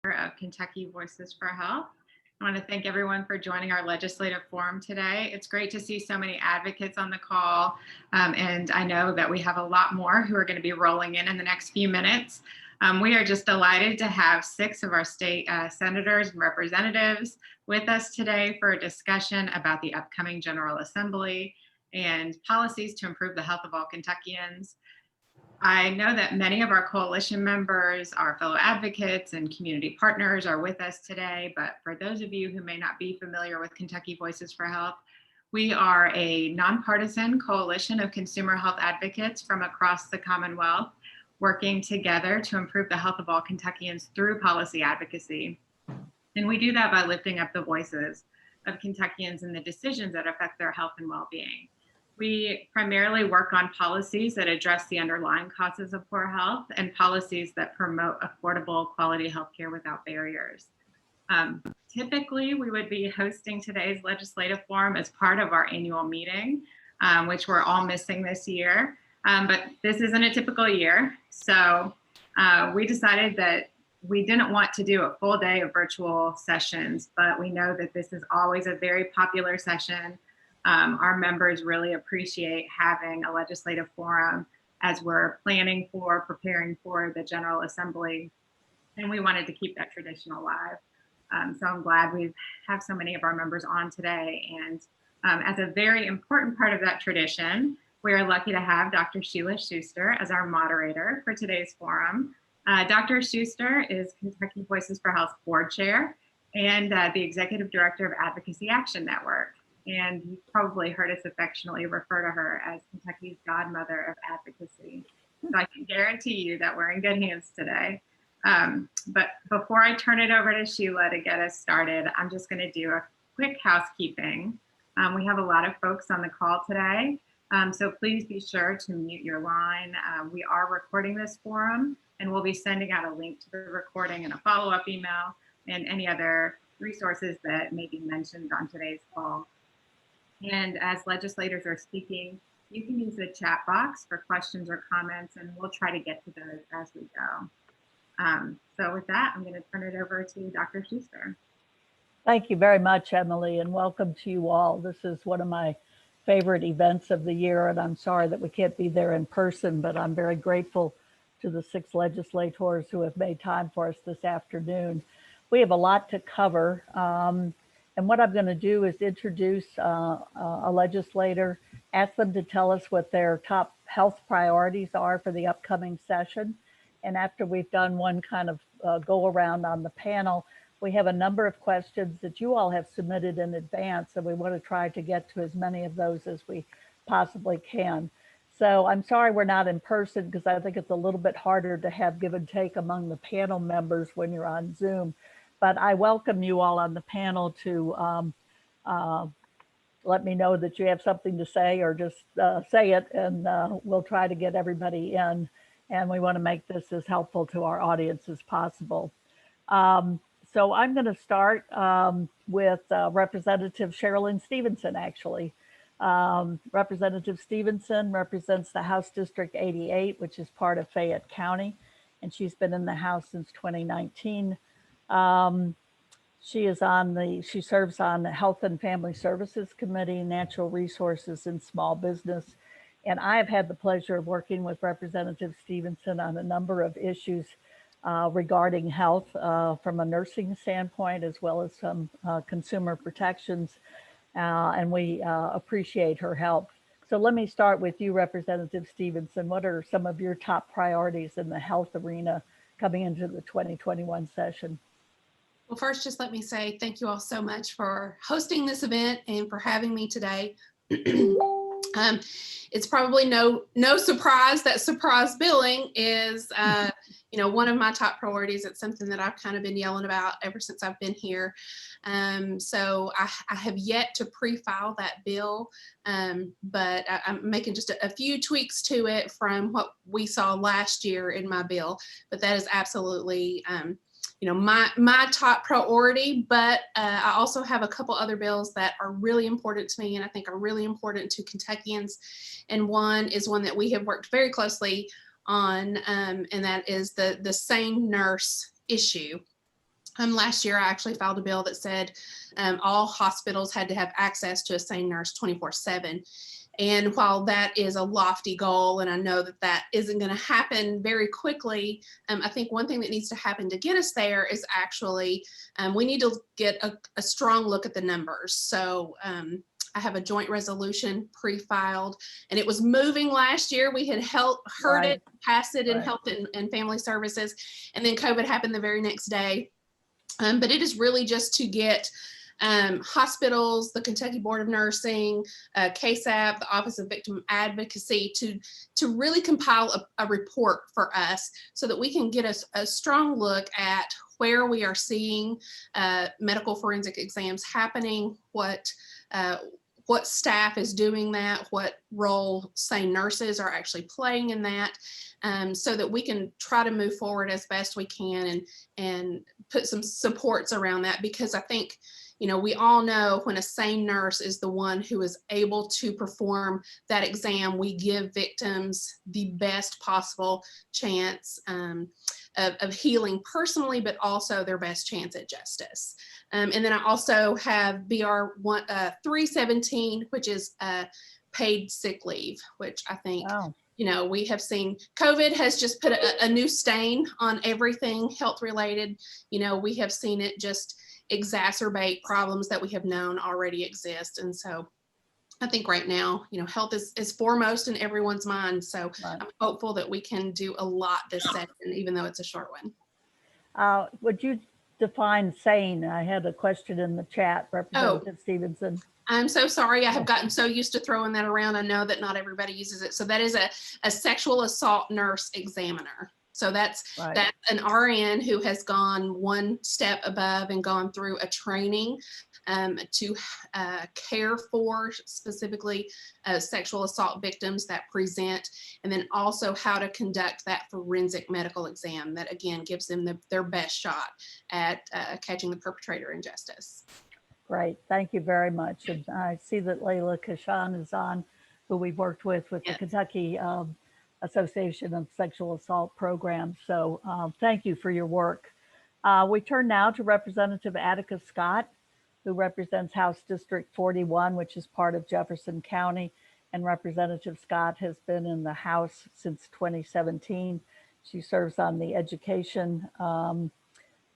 Of Kentucky Voices for Health. I want to thank everyone for joining our legislative forum today. It's great to see so many advocates on the call, and I know that we have a lot more who are going to be rolling in the next few minutes. We are just delighted to have 6 of our state senators and representatives with us today for a discussion about the upcoming General Assembly and policies to improve the health of all Kentuckians. I know that many of our coalition members, our fellow advocates and community partners are with us today, but for those of you who may not be familiar with Kentucky Voices for Health, we are a nonpartisan coalition of consumer health advocates from across the Commonwealth, working together to improve the health of all Kentuckians through policy advocacy. And we do that by lifting up the voices of Kentuckians and the decisions that affect their health and well-being. We primarily work on policies that address the underlying causes of poor health and policies that promote affordable quality healthcare without barriers. Typically, we would be hosting today's legislative forum as part of our annual meeting, which we're all missing this year. But this isn't a typical year. So we decided that we didn't want to do a full day of virtual sessions, but we know that this is always a very popular session. Our members really appreciate having a legislative forum as we're preparing for the General Assembly, and we wanted to keep that tradition alive. So I'm glad we have so many of our members on today, and as a very important part of that tradition, we are lucky to have Dr. Sheila Schuster as our moderator for today's forum. Dr. Schuster is Kentucky Voices for Health Board Chair and the Executive Director of Advocacy Action Network. And you've probably heard us affectionately refer to her as Kentucky's godmother of advocacy. So I can guarantee you that we're in good hands today. But before I turn it over to Sheila to get us started, I'm just going to do a quick housekeeping. We have a lot of folks on the call today, so please be sure to mute your line. We are recording this forum, and we'll be sending out a link to the recording and a follow-up email and any other resources that may be mentioned on today's call. And as legislators are speaking, you can use the chat box for questions or comments, and we'll try to get to those as we go. So with that, I'm going to turn it over to Dr. Schuster. Thank you very much, Emily, and welcome to you all. This is one of my favorite events of the year, and I'm sorry that we can't be there in person, but I'm very grateful to the 6 legislators who have made time for us this afternoon. We have a lot to cover. And what I'm going to do is introduce a legislator, ask them to tell us what their top health priorities are for the upcoming session. And after we've done one kind of go around on the panel, we have a number of questions that you all have submitted in advance, and we want to try to get to as many of those as we possibly can. So I'm sorry we're not in person because I think it's a little bit harder to have give and take among the panel members when you're on Zoom. But I welcome you all on the panel to let me know that you have something to say, or just say it, and we'll try to get everybody in. And we want to make this as helpful to our audience as possible. So I'm going to start with Representative Cherlynn Stevenson, actually. Representative Stevenson represents the House District 88, which is part of Fayette County, and she's been in the House since 2019. She serves on the Health and Family Services Committee, Natural Resources and Small Business. And I have had the pleasure of working with Representative Stevenson on a number of issues regarding health from a nursing standpoint, as well as some consumer protections. And we appreciate her help. So let me start with you, Representative Stevenson. What are some of your top priorities in the health arena coming into the 2021 session? Well, first, just let me say thank you all so much for hosting this event and for having me today. It's probably no surprise that surprise billing is, one of my top priorities. It's something that I've kind of been yelling about ever since I've been here. So I have yet to pre-file that bill, but I'm making just a few tweaks to it from what we saw last year in my bill. But that is absolutely my top priority, but I also have a couple other bills that are really important to me and I think are really important to Kentuckians. And one is one that we have worked very closely on, and that is the sane nurse issue. Last year, I actually filed a bill that said all hospitals had to have access to a SANE nurse 24/7. And while that is a lofty goal, and I know that that isn't going to happen very quickly, I think one thing that needs to happen to get us there is actually we need to get a strong look at the numbers. So I have a joint resolution pre-filed, and it was moving last year. We had heard it, passed it in Health and Family Services, and then COVID happened the very next day. But it is really just to get hospitals, the Kentucky Board of Nursing, KSAP, the Office of Victim Advocacy to really compile a report for us so that we can get a strong look at where we are seeing medical forensic exams happening, what staff is doing that, what role SANE nurses are actually playing in that, so that we can try to move forward as best we can and put some supports around that. Because I think, we all know when a SANE nurse is the one who is able to perform that exam, we give victims the best possible chance of healing personally, but also their best chance at justice. And then I also have BR 317, which is paid sick leave, which I think, we have seen COVID has just put a new stain on everything health related. We have seen it just exacerbate problems that we have known already exist. And so I think right now, health is foremost in everyone's mind. So I'm hopeful that we can do a lot this session, even though it's a short one. Would you define SANE? I had a question in the chat, Representative Stevenson. I'm so sorry. I have gotten so used to throwing that around. I know that not everybody uses it. So that is a sexual assault nurse examiner. So that's an RN who has gone one step above and gone through a training to care for specifically sexual assault victims that present, and then also how to conduct that forensic medical exam that, again, gives them their best shot at catching the perpetrator in justice. Great. Thank you very much. And I see that Layla Kashan is on, who we've worked with the Kentucky Association of Sexual Assault Programs. So thank you for your work. We turn now to Representative Attica Scott, who represents House District 41, which is part of Jefferson County. And Representative Scott has been in the House since 2017. She serves on the Education,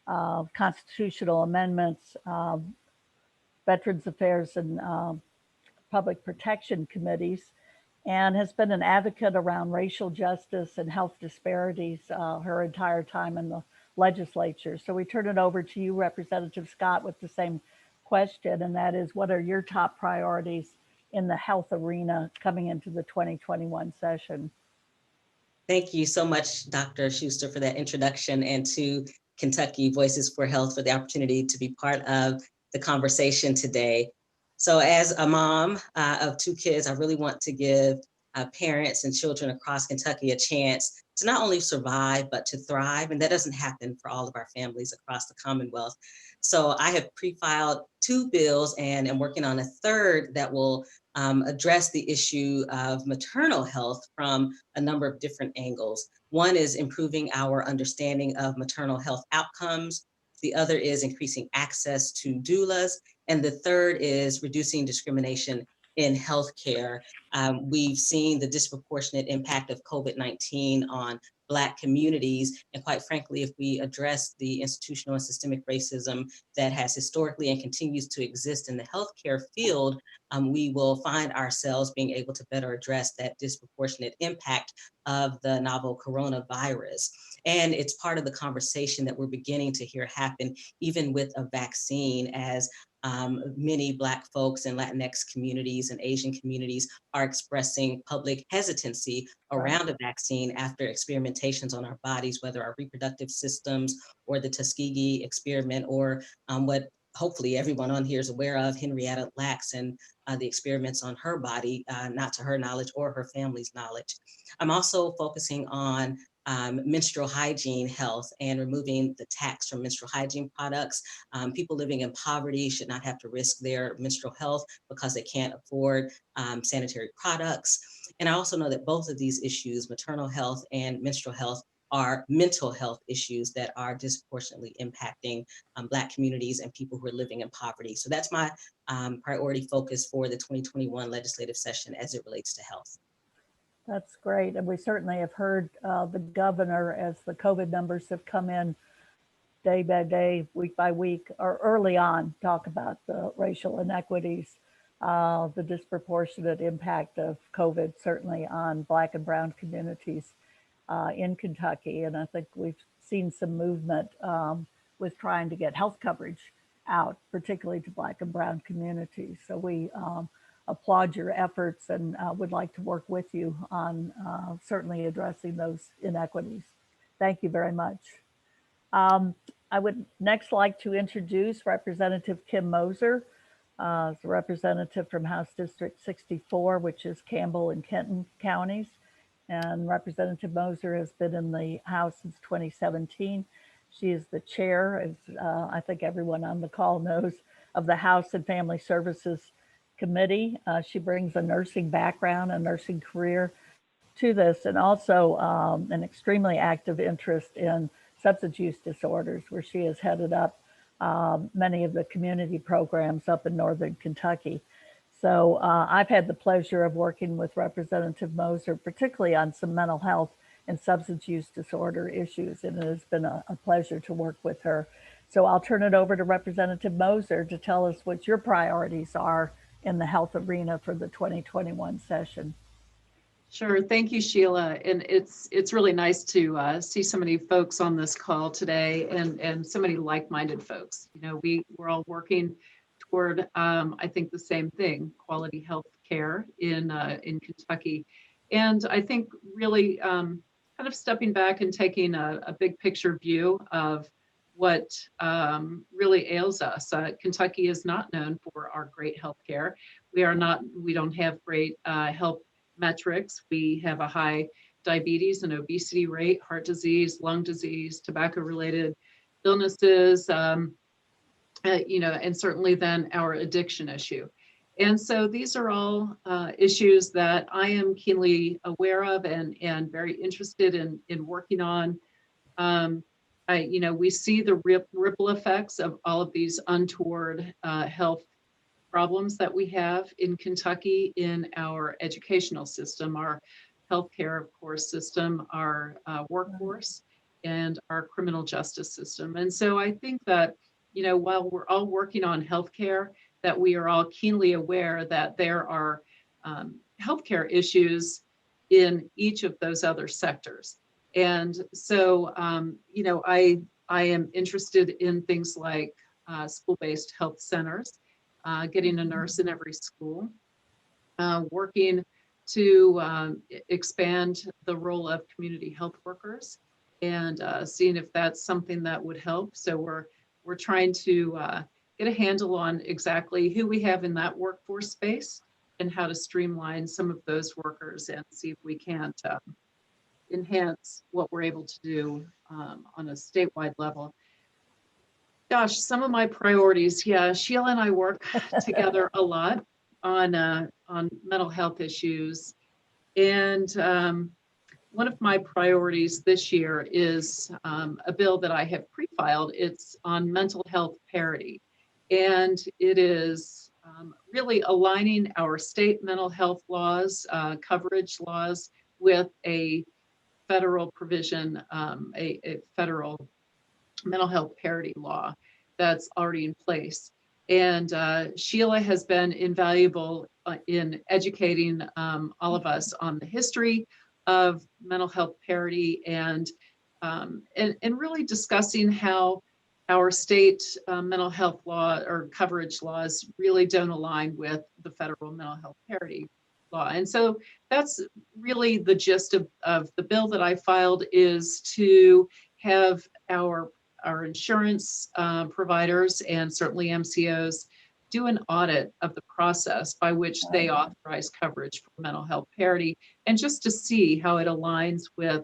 Constitutional Amendments, Veterans Affairs, and Public Protection Committees, and has been an advocate around racial justice and health disparities her entire time in the legislature. So we turn it over to you, Representative Scott, with the same question, and that is, what are your top priorities in the health arena coming into the 2021 session? Thank you so much, Dr. Schuster, for that introduction, and to Kentucky Voices for Health for the opportunity to be part of the conversation today. So as a mom of two kids, I really want to give parents and children across Kentucky a chance to not only survive, but to thrive. And that doesn't happen for all of our families across the Commonwealth. So I have pre-filed 2 bills and am working on a third that will address the issue of maternal health from a number of different angles. One is improving our understanding of maternal health outcomes. The other is increasing access to doulas. And the third is reducing discrimination in healthcare. We've seen the disproportionate impact of COVID-19 on Black communities. And quite frankly, if we address the institutional and systemic racism that has historically and continues to exist in the healthcare field, we will find ourselves being able to better address that disproportionate impact of the novel coronavirus. And it's part of the conversation that we're beginning to hear happen, even with a vaccine, as many Black folks and Latinx communities and Asian communities are expressing public hesitancy around a vaccine after experimentations on our bodies, whether our reproductive systems or the Tuskegee experiment, or what hopefully everyone on here is aware of, Henrietta Lacks and the experiments on her body, not to her knowledge or her family's knowledge. I'm also focusing on menstrual hygiene health and removing the tax from menstrual hygiene products. People living in poverty should not have to risk their menstrual health because they can't afford sanitary products. And I also know that both of these issues, maternal health and menstrual health, are mental health issues that are disproportionately impacting Black communities and people who are living in poverty. So that's my priority focus for the 2021 legislative session as it relates to health. That's great. And we certainly have heard the governor, as the COVID numbers have come in day by day, week by week, or early on, talk about the racial inequities, the disproportionate impact of COVID, certainly on Black and brown communities in Kentucky. And I think we've seen some movement with trying to get health coverage out, particularly to Black and brown communities. So we applaud your efforts and would like to work with you on certainly addressing those inequities. Thank you very much. I would next like to introduce Representative Kim Moser, the representative from House District 64, which is Campbell and Kenton counties. And Representative Moser has been in the House since 2017. She is the chair, as I think everyone on the call knows, of the House and Family Services Committee. She brings a nursing background, a nursing career to this, and also an extremely active interest in substance use disorders, where she has headed up many of the community programs up in Northern Kentucky. So I've had the pleasure of working with Representative Moser, particularly on some mental health and substance use disorder issues, and it has been a pleasure to work with her. So I'll turn it over to Representative Moser to tell us what your priorities are in the health arena for the 2021 session. Sure. Thank you, Sheila. And it's really nice to see so many folks on this call today and so many like-minded folks. You know, we're all working toward, I think, the same thing, quality health care in Kentucky. And I think really kind of stepping back and taking a big picture view of what really ails us. Kentucky is not known for our great health care. We don't have great health metrics. We have a high diabetes and obesity rate, heart disease, lung disease, tobacco-related illnesses, you know, and certainly then our addiction issue. And so these are all issues that I am keenly aware of and very interested in working on. You know, we see the ripple effects of all of these untoward health problems that we have in Kentucky in our educational system, our healthcare, of course, system, our workforce, and our criminal justice system. And so I think that, you know, while we're all working on healthcare, that we are all keenly aware that there are healthcare issues in each of those other sectors. And so, you know, I am interested in things like school-based health centers, getting a nurse in every school, working to expand the role of community health workers, and seeing if that's something that would help. So we're trying to get a handle on exactly who we have in that workforce space and how to streamline some of those workers and see if we can't enhance what we're able to do on a statewide level. Gosh, some of my priorities. Yeah, Sheila and I work together a lot on mental health issues. And one of my priorities this year is a bill that I have pre-filed. It's on mental health parity. And it is really aligning our state mental health laws, coverage laws, with a federal provision, a federal mental health parity law that's already in place. And Sheila has been invaluable in educating all of us on the history of mental health parity and really discussing how our state mental health law or coverage laws really don't align with the federal mental health parity law. And so that's really the gist of the bill that I filed, is to have our insurance providers and certainly MCOs do an audit of the process by which they authorize coverage for mental health parity, and just to see how it aligns with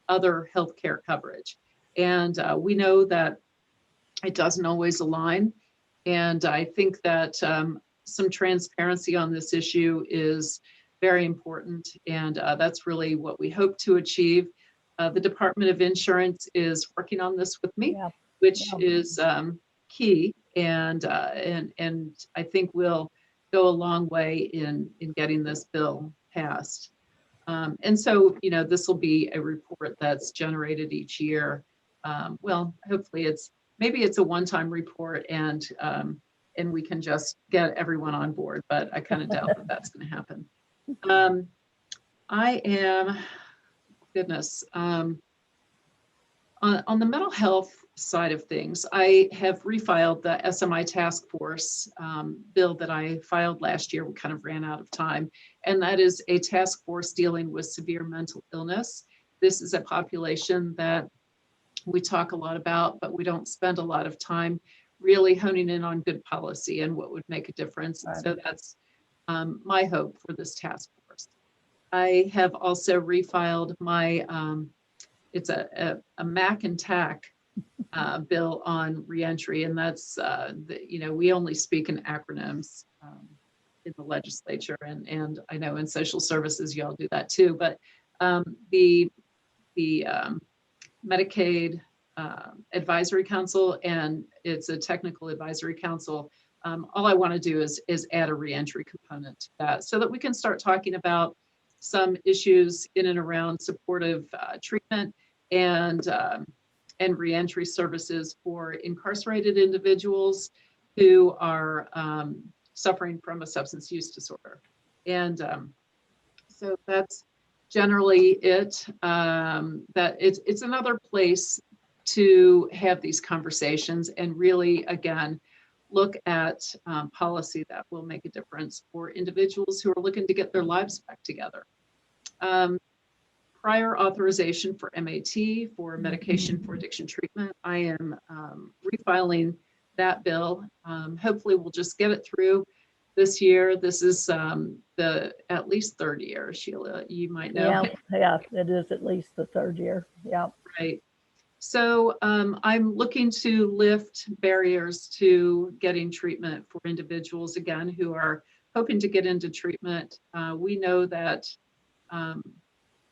other healthcare coverage. And we know that it doesn't always align. And I think that some transparency on this issue is very important. And that's really what we hope to achieve. The Department of Insurance is working on this with me, Yeah. which Yeah. is key, and I think will go a long way in getting this bill passed. And so, this will be a report that's generated each year. Well, hopefully maybe it's a one-time report, and we can just get everyone on board, but I kind of doubt that that's going to happen. I am, goodness, on the mental health side of things, I have refiled the SMI task force bill that I filed last year. We kind of ran out of time, and that is a task force dealing with severe mental illness. This is a population that we talk a lot about, but we don't spend a lot of time really honing in on good policy and what would make a difference. Right. So that's my hope for this task force. I have also refiled my, it's a MAC and TAC bill on reentry, and that's, we only speak in acronyms in the legislature, and I know in social services y'all do that too, but the Medicaid Advisory Council, and it's a technical advisory council. All I want to do is add a reentry component to that, so that we can start talking about some issues in and around supportive treatment and reentry services for incarcerated individuals who are suffering from a substance use disorder. And so that's generally it. That it's another place to have these conversations and really, again, look at policy that will make a difference for individuals who are looking to get their lives back together. Prior authorization for MAT, for medication for addiction treatment. I am refiling that bill. Hopefully we'll just get it through this year. This is the at least third year, Sheila, you might know. Yeah, it is at least the third year. Yeah. Right. So I'm looking to lift barriers to getting treatment for individuals, again, who are hoping to get into treatment. We know that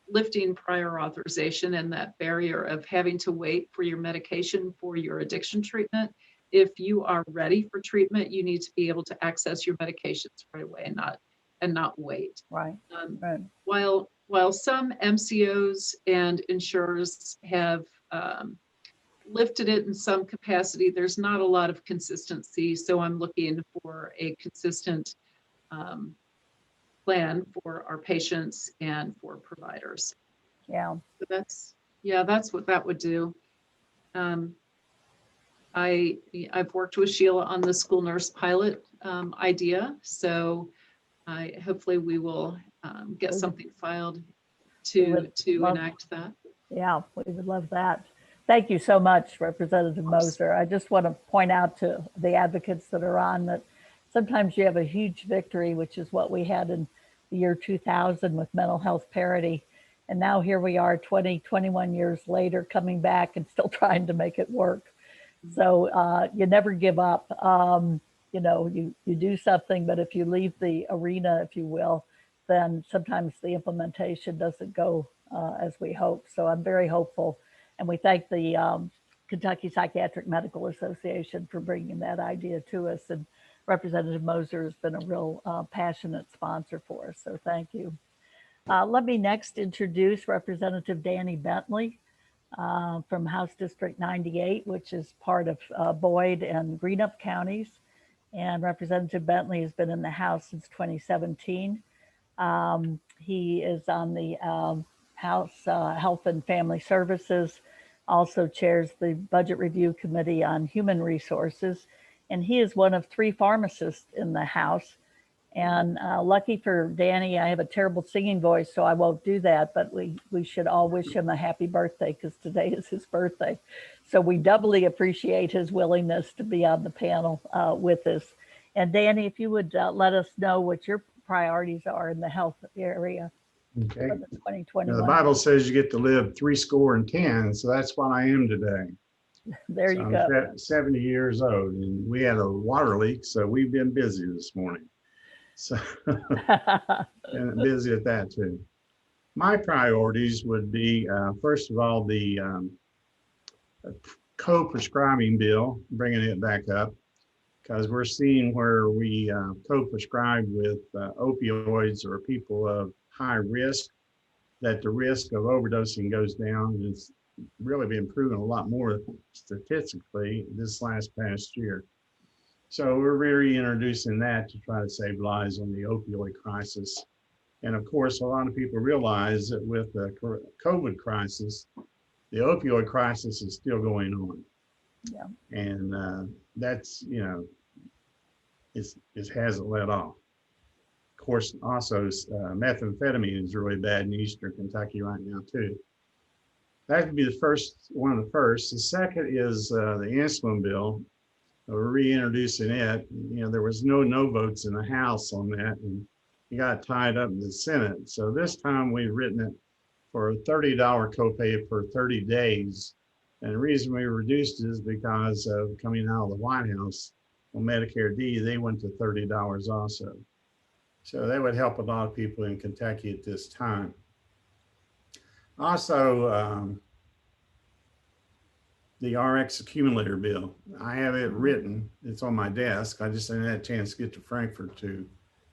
lifting prior authorization and that barrier of having to wait for your medication for your addiction treatment. If you are ready for treatment, you need to be able to access your medications right away and not wait. Right. Right. While some MCOs and insurers have lifted it in some capacity, there's not a lot of consistency. So I'm looking for a consistent plan for our patients and for providers. Yeah. So that's what that would do. I've worked with Sheila on the school nurse pilot idea, so hopefully we will get something filed to enact that. Yeah, we would love that. Thank you so much, Representative Moser. I just want to point out to the advocates that are on that sometimes you have a huge victory, which is what we had in the year 2000 with mental health parity. And now here we are 21 years later, coming back and still trying to make it work. So you never give up. You do something, but if you leave the arena, if you will, then sometimes the implementation doesn't go as we hope. So I'm very hopeful. And we thank the Kentucky Psychiatric Medical Association for bringing that idea to us. And Representative Moser has been a real passionate sponsor for us. So thank you. Let me next introduce Representative Danny Bentley from House District 98, which is part of Boyd and Greenup counties. And Representative Bentley has been in the House since 2017. He is on the House Health and Family Services, also chairs the Budget Review Committee on Human Resources, and he is one of 3 pharmacists in the House. And lucky for Danny, I have a terrible singing voice, so I won't do that, but we should all wish him a happy birthday because today is his birthday. So we doubly appreciate his willingness to be on the panel with us. And Danny, if you would let us know what your priorities are in the health area. Okay. For the 2021. Now, the Bible says you get to live 70, so that's what I am today. There you go. I'm 70 years old, and we had a water leak, so we've been busy this morning. So and busy at that too. My priorities would be, first of all, the co-prescribing bill, bringing it back up, because we're seeing where we co-prescribe with opioids or people of high risk, that the risk of overdosing goes down. It's really been proven a lot more statistically this past year. So we're reintroducing that to try to save lives on the opioid crisis. And of course, a lot of people realize that with the COVID crisis, the opioid crisis is still going on. Yeah. And that's, it hasn't let off. Of course, also methamphetamine is really bad in Eastern Kentucky right now too. That would be the first, one of the first. The second is the insulin bill. We're reintroducing it. There was no votes in the House on that, and it got tied up in the Senate. So this time we've written it for a $30 copay for 30 days. And the reason we reduced it is because of coming out of the White House on Medicare D, they went to $30 also. So that would help a lot of people in Kentucky at this time. Also, the RX accumulator bill. I have it written, it's on my desk. I just didn't have a chance to get to Frankfurt to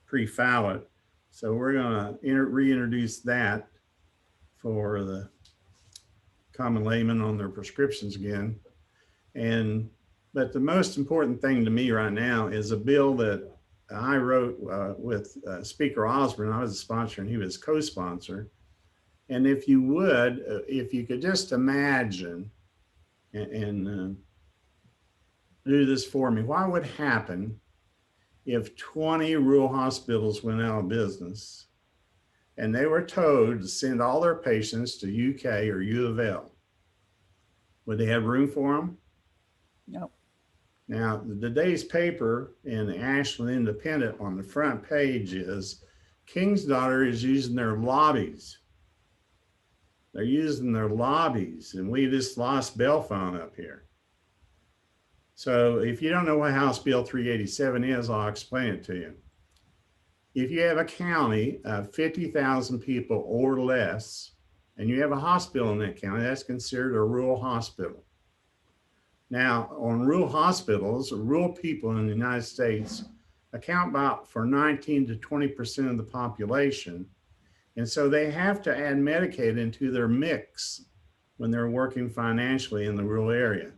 pre-file it. So we're gonna reintroduce that for the common layman on their prescriptions again. But the most important thing to me right now is a bill that I wrote with Speaker Osborne. I was a sponsor and he was co-sponsor. And if you would, if you could just imagine and do this for me, what would happen if 20 rural hospitals went out of business and they were told to send all their patients to UK or U of L? Would they have room for them? No. Now, today's paper in the Ashland Independent on the front page is King's Daughter is using their lobbies. They're using their lobbies, and we just lost Bellefonte up here. So if you don't know what House Bill 387 is, I'll explain it to you. If you have a county of 50,000 people or less, and you have a hospital in that county, that's considered a rural hospital. Now, on rural hospitals, rural people in the United States account about for 19 to 20% of the population. And so they have to add Medicaid into their mix when they're working financially in the rural area.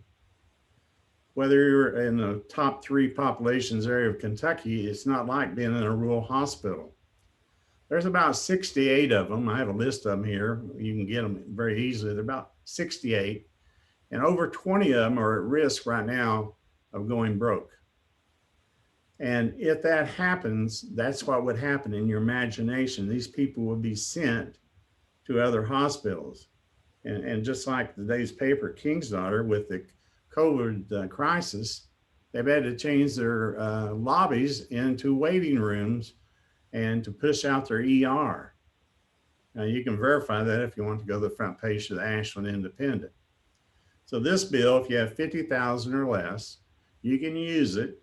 Whether you're in the top 3 populations area of Kentucky, it's not like being in a rural hospital. There's about 68 of them. I have a list of them here. You can get them very easily. They're about 68. And over 20 of them are at risk right now of going broke. And if that happens, that's what would happen in your imagination. These people would be sent to other hospitals. And just like today's paper, King's Daughter, with the COVID crisis, they've had to change their lobbies into waiting rooms and to push out their ER. Now you can verify that if you want to go to the front page of the Ashland Independent. So this bill, if you have 50,000 or less, you can use it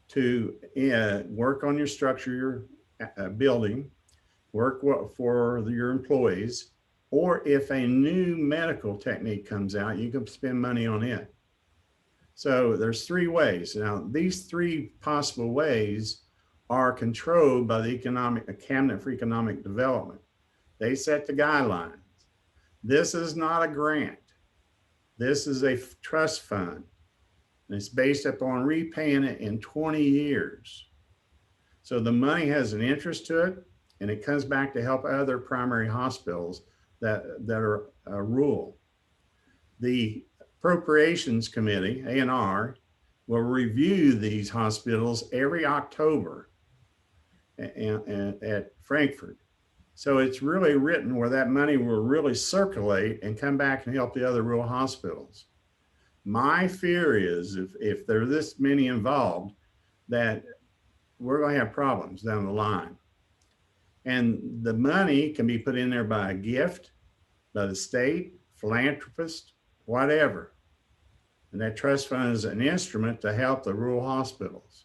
to work on your structure, your building, work for your employees, or if a new medical technique comes out, you can spend money on it. So there's 3 ways. Now, these 3 possible ways are controlled by the Cabinet for Economic Development. They set the guidelines. This is not a grant. This is a trust fund. And it's based upon repaying it in 20 years. So the money has an interest to it, and it comes back to help other primary hospitals that are rural. The Appropriations Committee, A&R, will review these hospitals every October at Frankfurt. So it's really written where that money will really circulate and come back and help the other rural hospitals. My fear is if there are this many involved, that we're going to have problems down the line. And the money can be put in there by a gift, by the state, philanthropist, whatever. And that trust fund is an instrument to help the rural hospitals.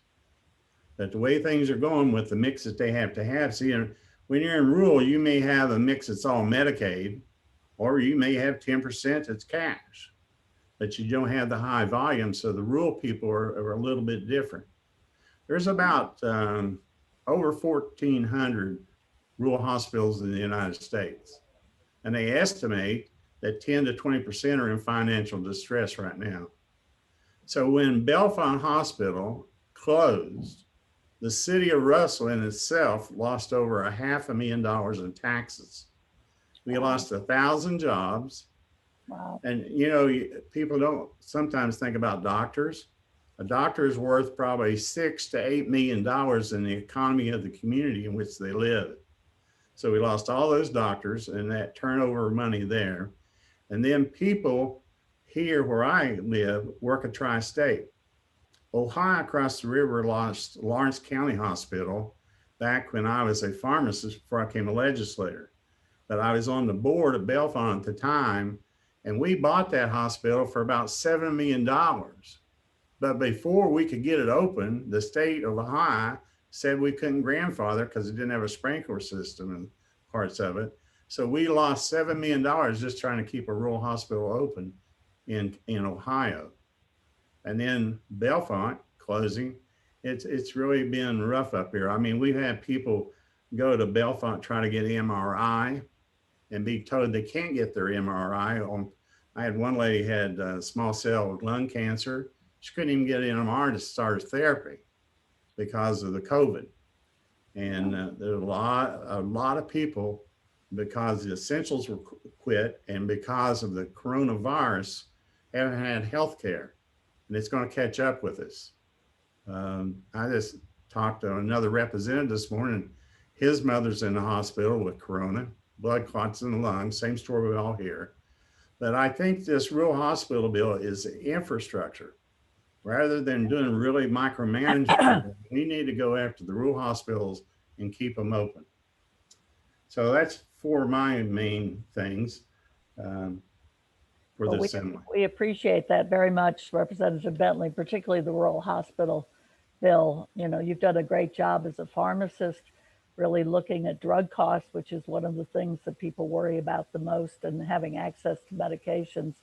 But the way things are going with the mix that they have to have, see, When you're in rural, you may have a mix that's all Medicaid, or you may have 10% that's cash, but you don't have the high volume. So the rural people are a little bit different. There's about over 1,400 rural hospitals in the United States. And they estimate that 10 to 20% are in financial distress right now. So when Bellefonte Hospital closed, the city of Russell in itself lost over $500,000 in taxes. We lost 1,000 jobs. Wow. And you know, people don't sometimes think about doctors. A doctor is worth probably $6 to $8 million in the economy of the community in which they live. So we lost all those doctors and that turnover of money there. And then people here where I live work at Tri-State. Ohio across the river lost Lawrence County Hospital back when I was a pharmacist before I became a legislator. But I was on the board at Bellefonte at the time, and we bought that hospital for about $7 million. But before we could get it open, the state of Ohio said we couldn't grandfather because it didn't have a sprinkler system in parts of it. So we lost $7 million just trying to keep a rural hospital open in Ohio. And then Bellefonte closing, it's really been rough up here. I mean, we've had people go to Bellefonte try to get MRI and be told they can't get their MRI. I had one lady had small cell lung cancer. She couldn't even get an MRI to start her therapy because of the COVID. And there's a lot of people, because the essentials were quit and because of the coronavirus, haven't had health care, and it's going to catch up with us. I just talked to another representative this morning. His mother's in the hospital with corona, blood clots in the lungs, same story we all hear. But I think this rural hospital bill is infrastructure. Rather than doing really micromanagement, we need to go after the rural hospitals and keep them open. So that's for my main things for the assembly. We appreciate that very much, Representative Bentley, particularly the rural hospital bill. You know, you've done a great job as a pharmacist, really looking at drug costs, which is one of the things that people worry about the most, and having access to medications.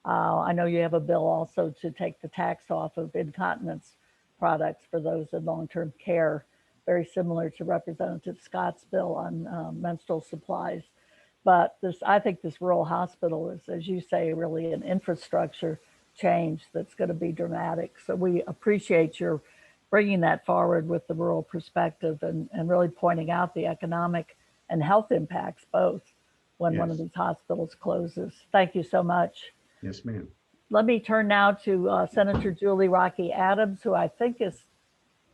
I know you have a bill also to take the tax off of incontinence products for those in long-term care, very similar to Representative Scott's bill on menstrual supplies. But I think this rural hospital is, as you say, really an infrastructure change that's going to be dramatic. So we appreciate your bringing that forward with the rural perspective and really pointing out the economic and health impacts both when one of these hospitals closes. Thank you so much. Yes, ma'am. Let me turn now to Senator Julie Raque Adams, who I think is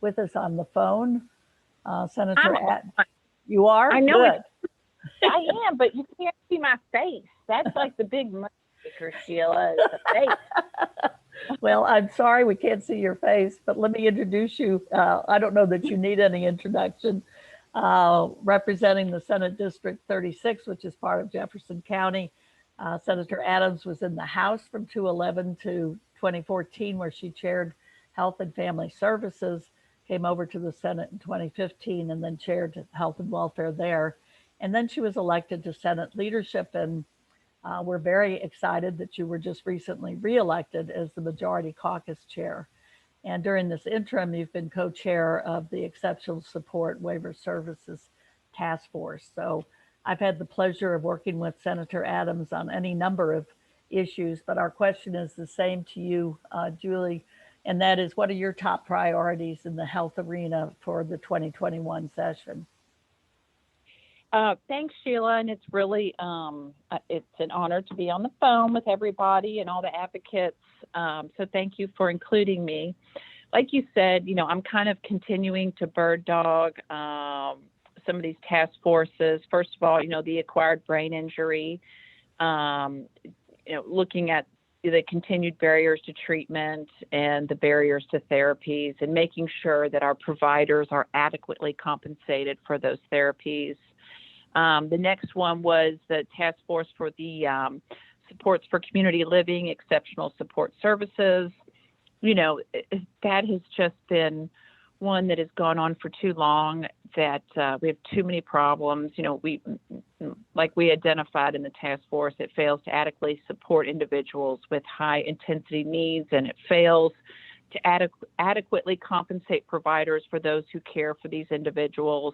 with us on the phone. Senator Adams, you are? I know Good. I am, but you can't see my face. That's like the big money maker, Sheila, is the face. Well, I'm sorry we can't see your face, but let me introduce you. I don't know that you need any introduction. Representing the Senate District 36, which is part of Jefferson County. Senator Adams was in the House from 2011 to 2014, where she chaired Health and Family Services, came over to the Senate in 2015, and then chaired Health and Welfare there. And then she was elected to Senate leadership, and we're very excited that you were just recently reelected as the Majority Caucus Chair. And during this interim, you've been co-chair of the Exceptional Support Waiver Services Task Force. So I've had the pleasure of working with Senator Adams on any number of issues, but our question is the same to you, Julie, and that is, what are your top priorities in the health arena for the 2021 session? Thanks, Sheila, and it's really, it's an honor to be on the phone with everybody and all the advocates, so thank you for including me. Like you said, you know, I'm kind of continuing to bird dog some of these task forces. First of all, you know, the acquired brain injury, you know, looking at the continued barriers to treatment and the barriers to therapies, and making sure that our providers are adequately compensated for those therapies. The next one was the task force for the supports for community living, exceptional support services. You know, that has just been one that has gone on for too long. that we have too many problems. You know, we identified in the task force, it fails to adequately support individuals with high intensity needs, and it fails to adequately compensate providers for those who care for these individuals.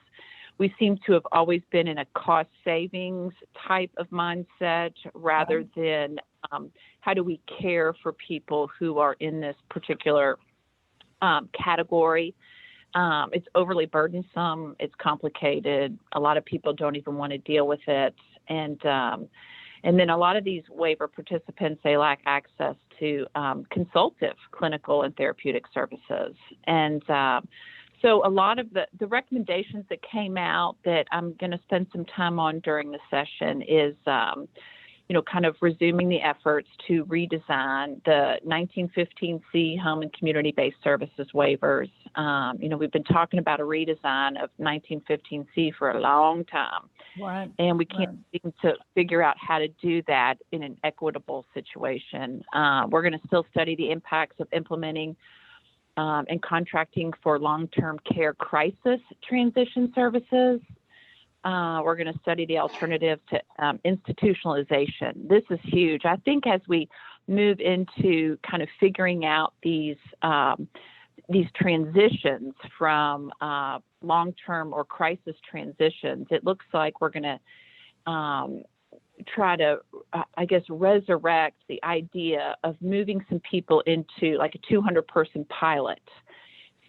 We seem to have always been in a cost savings type of mindset rather than how do we care for people who are in this particular category. It's overly burdensome. It's complicated. A lot of people don't even want to deal with it. And then a lot of these waiver participants, they lack access to consultative clinical and therapeutic services. And so a lot of the recommendations that came out that I'm going to spend some time on during the session is, kind of resuming the efforts to redesign the 1915C home and community-based services waivers. We've been talking about a redesign of 1915C for a long time. Right. And we can't seem to figure out how to do that in an equitable situation. We're going to still study the impacts of implementing and contracting for long-term care crisis transition services. We're going to study the alternative to institutionalization. This is huge. I think as we move into kind of figuring out these transitions from long-term or crisis transitions, it looks like we're going to try to, resurrect the idea of moving some people into like a 200-person pilot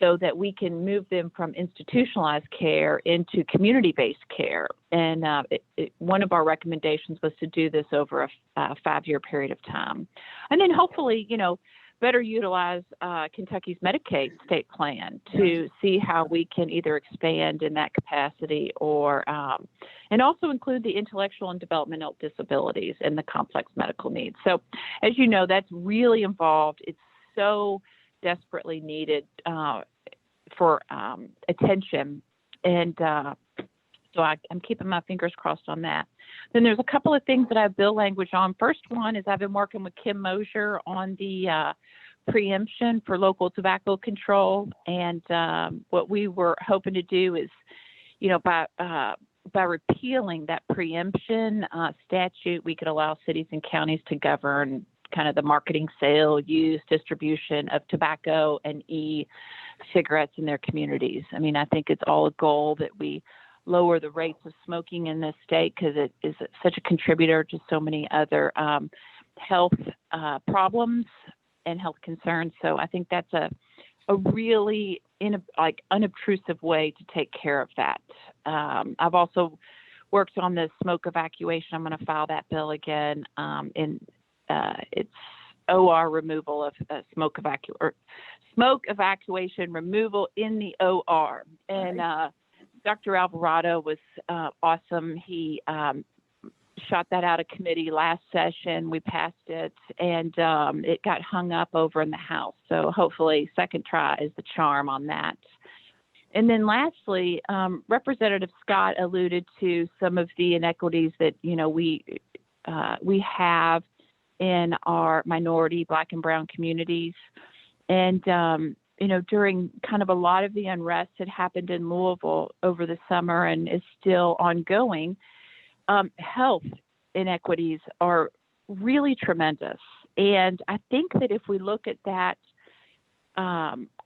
so that we can move them from institutionalized care into community-based care. And one of our recommendations was to do this over a 5-year period of time. And then hopefully, better utilize Kentucky's Medicaid state plan to see how we can either expand in that capacity or, and also include the intellectual and developmental disabilities and the complex medical needs. So as you know, that's really involved. It's so desperately needed for attention. And so I'm keeping my fingers crossed on that. Then there's a couple of things that I have bill language on. First one is I've been working with Kim Moser on the preemption for local tobacco control. And what we were hoping to do is, by repealing that preemption statute, we could allow cities and counties to govern kind of the marketing, sale, use, distribution of tobacco and e-cigarettes in their communities. I mean, I think it's all a goal that we lower the rates of smoking in this state because it is such a contributor to so many other health problems and health concerns. So I think that's a really unobtrusive way to take care of that. I've also worked on the smoke evacuation. I'm going to file that bill again it's OR removal of smoke evacuation removal in the OR. And Dr. Alvarado was awesome. He shot that out of committee last session. We passed it, and it got hung up over in the House. So hopefully second try is the charm on that. And then lastly, Representative Scott alluded to some of the inequities that, we have in our minority, Black and Brown communities. And, during kind of a lot of the unrest that happened in Louisville over the summer and is still ongoing, health inequities are really tremendous. And I think that if we look at that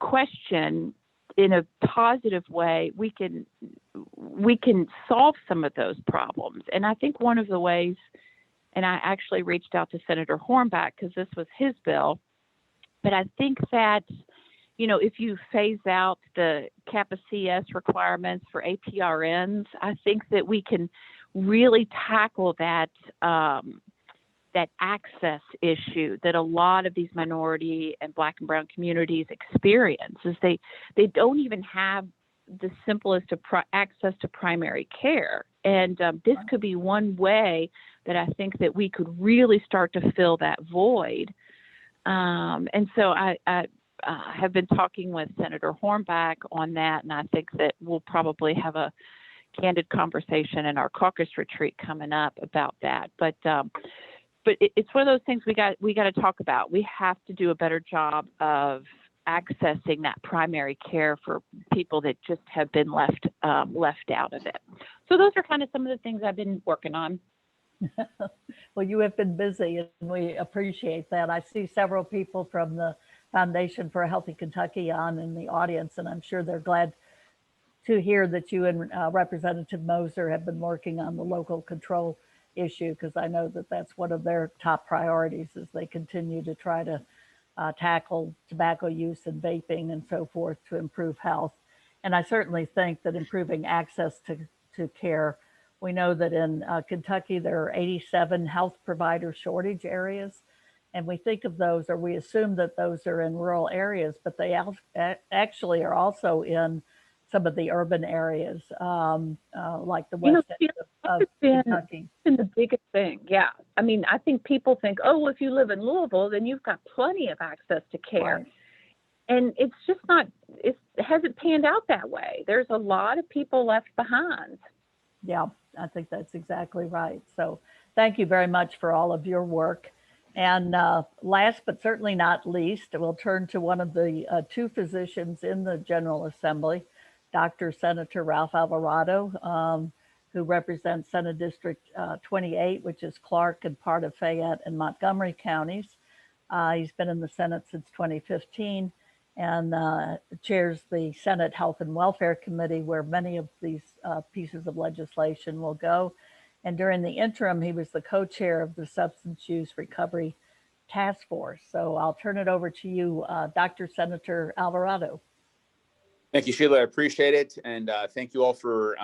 question in a positive way, we can solve some of those problems. And I think one of the ways, and I actually reached out to Senator Hornback because this was his bill, but I think that, if you phase out the Kappa CS requirements for APRNs, I think that we can really tackle that that access issue that a lot of these minority and Black and Brown communities experience. Is they don't even have the simplest of access to primary care. And this could be one way that I think that we could really start to fill that void. And so I have been talking with Senator Hornback on that, and I think that we'll probably have a candid conversation in our caucus retreat coming up about that. But it's one of those things we got to talk about. We have to do a better job of accessing that primary care for people that just have been left out of it. So those are kind of some of the things I've been working on. Well, you have been busy, and we appreciate that. I see several people from the Foundation for a Healthy Kentucky on in the audience, and I'm sure they're glad to hear that you and Representative Moser have been working on the local control issue, because I know that that's one of their top priorities as they continue to try to tackle tobacco use and vaping and so forth to improve health. And I certainly think that improving access to care, we know that in Kentucky, there are 87 health provider shortage areas. And we think of those, or we assume that those are in rural areas, but they actually are also in some of the urban areas, like the west end of Kentucky. Been the biggest thing, yeah. I mean, I think people think, oh, well, if you live in Louisville, then you've got plenty of access to care. Right. And it's just not, it hasn't panned out that way. There's a lot of people left behind. Yeah, I think that's exactly right. So thank you very much for all of your work. And last but certainly not least, we'll turn to one of the two physicians in the General Assembly, Dr. Senator Ralph Alvarado, who represents Senate District 28, which is Clark and part of Fayette and Montgomery counties. He's been in the Senate since 2015 and chairs the Senate Health and Welfare Committee, where many of these pieces of legislation will go. And during the interim, he was the co-chair of the Substance Use Recovery Task Force. So I'll turn it over to you, Dr. Senator Alvarado. Thank you, Sheila. I appreciate it. And thank you all for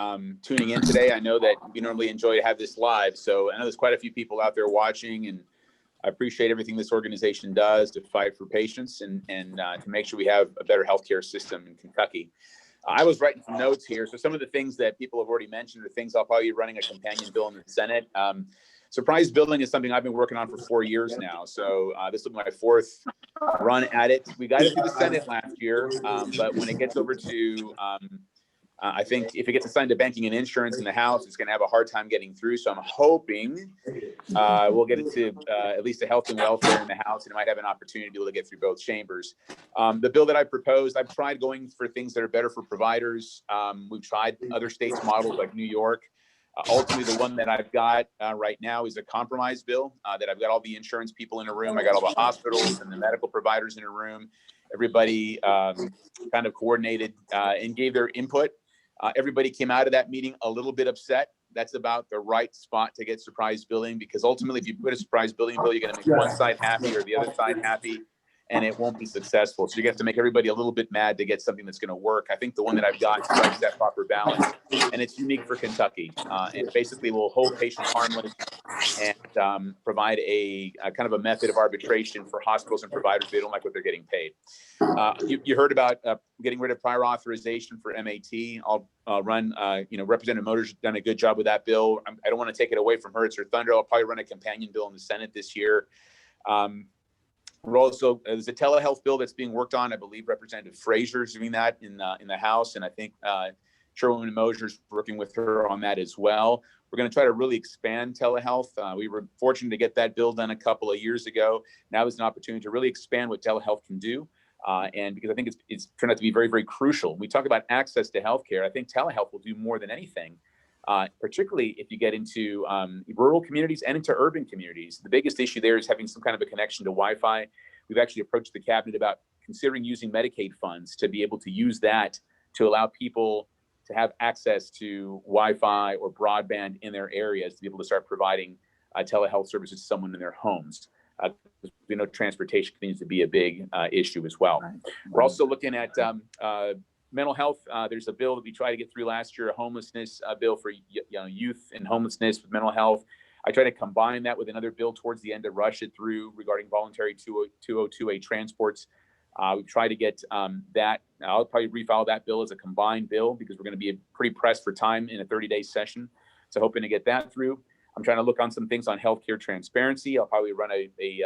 tuning in today. I know that we normally enjoy to have this live. So I know there's quite a few people out there watching, and I appreciate everything this organization does to fight for patients and to make sure we have a better healthcare system in Kentucky. I was writing some notes here. So some of the things that people have already mentioned are things I'll probably be running a companion bill in the Senate. Surprise billing is something I've been working on for 4 years now. So this will be my fourth run at it. We got it through the Senate last year, but when it gets over to, I think if it gets assigned to banking and insurance in the House, it's going to have a hard time getting through. So I'm hoping we'll get it to at least a health and welfare in the House, and it might have an opportunity to be able to get through both chambers. The bill that I proposed, I've tried going for things that are better for providers. We've tried other states' models like New York. Ultimately, the one that I've got right now is a compromise bill that I've got all the insurance people in a room. I got all the hospitals and the medical providers in a room. Everybody kind of coordinated and gave their input. Everybody came out of that meeting a little bit upset. That's about the right spot to get surprise billing, because ultimately, if you put a surprise billing bill, you're going to make one side happy or the other side happy, and it won't be successful. So you have to make everybody a little bit mad to get something that's going to work. I think the one that I've got strikes that proper balance, and it's unique for Kentucky. And basically will hold patients harmless and provide a kind of a method of arbitration for hospitals and providers if they don't like what they're getting paid. You heard about getting rid of prior authorization for MAT. I'll run, Representative Moser's done a good job with that bill. I don't want to take it away from her. It's her thunder. I'll probably run a companion bill in the Senate this year. We're also, there's a telehealth bill that's being worked on. I believe Representative Frazier's doing that in the House, and I think Cherlynn Moser's working with her on that as well. We're going to try to really expand telehealth. We were fortunate to get that bill done a couple of years ago. Now is an opportunity to really expand what telehealth can do. And because I think it's turned out to be very, very crucial. We talk about access to healthcare. I think telehealth will do more than anything, particularly if you get into rural communities and into urban communities. The biggest issue there is having some kind of a connection to Wi-Fi. We've actually approached the cabinet about considering using Medicaid funds to be able to use that to allow people to have access to Wi-Fi or broadband in their areas, to be able to start providing telehealth services to someone in their homes. We know transportation continues to be a big issue as well. Right. We're also looking at mental health. There's a bill that we tried to get through last year, a homelessness bill for youth and homelessness with mental health. I try to combine that with another bill towards the end to rush it through regarding voluntary 202A transports. We've tried to get that. I'll probably refile that bill as a combined bill because we're going to be pretty pressed for time in a 30-day session. So hoping to get that through. I'm trying to look on some things on healthcare transparency. I'll probably run a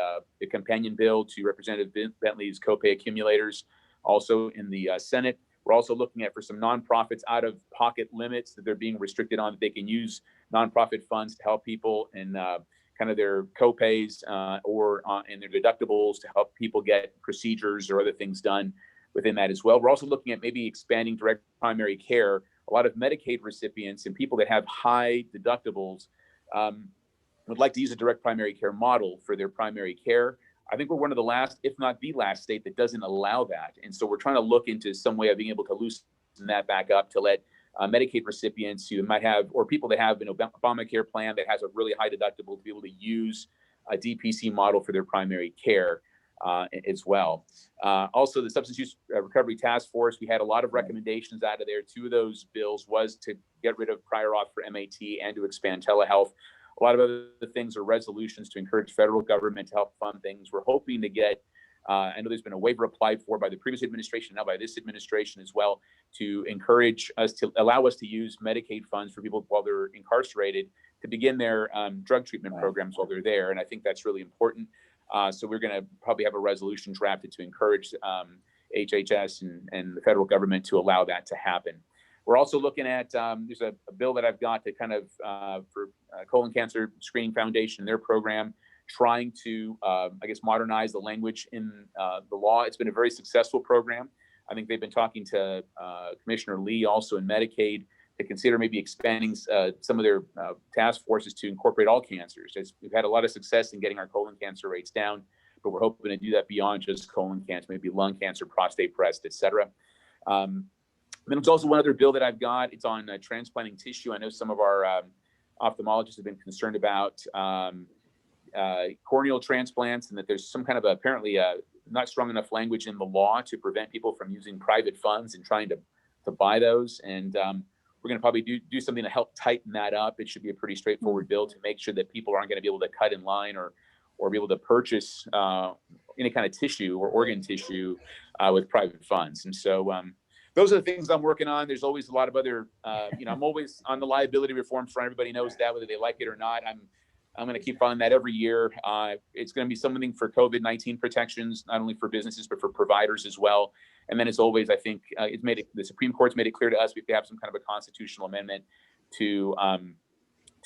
companion bill to Representative Bentley's copay accumulators, also in the Senate. We're also looking at for some nonprofits out-of-pocket limits that they're being restricted on, that they can use nonprofit funds to help people in kind of their copays or in their deductibles to help people get procedures or other things done within that as well. We're also looking at maybe expanding direct primary care. A lot of Medicaid recipients and people that have high deductibles would like to use a direct primary care model for their primary care. I think we're one of the last, if not the last state that doesn't allow that. And so we're trying to look into some way of being able to loosen that back up to let Medicaid recipients who might have, or people that have an Obamacare plan that has a really high deductible, to be able to use a DPC model for their primary care as well. Also, the Substance Use Recovery Task Force, we had a lot of recommendations out of there. Two of those bills was to get rid of prior auth for MAT and to expand telehealth. A lot of other things are resolutions to encourage federal government to help fund things. We're hoping to get, I know there's been a waiver applied for by the previous administration, now by this administration as well, to encourage us to allow us to use Medicaid funds for people while they're incarcerated to begin their drug treatment programs while they're there. And I think that's really important. So we're going to probably have a resolution drafted to encourage HHS and the federal government to allow that to happen. We're also looking at, there's a bill that I've got to kind of, for Colon Cancer Screening Foundation, their program, trying to, I guess, modernize the language in the law. It's been a very successful program. I think they've been talking to Commissioner Lee also in Medicaid to consider maybe expanding some of their task forces to incorporate all cancers. We've had a lot of success in getting our colon cancer rates down, but we're hoping to do that beyond just colon cancer, maybe lung cancer, prostate, breast, et cetera. Then there's also one other bill that I've got. It's on transplanting tissue. I know some of our ophthalmologists have been concerned about corneal transplants, and that there's some kind of apparently not strong enough language in the law to prevent people from using private funds and trying to buy those. And we're going to probably do something to help tighten that up. It should be a pretty straightforward bill to make sure that people aren't going to be able to cut in line or be able to purchase any kind of tissue or organ tissue with private funds. And so those are the things I'm working on. There's always a lot of other, I'm always on the liability reform front. Everybody knows that, whether they like it or not. I'm going to keep filing that every year. It's going to be something for COVID-19 protections, not only for businesses, but for providers as well. And then as always, I think the Supreme Court's made it clear to us we have to have some kind of a constitutional amendment to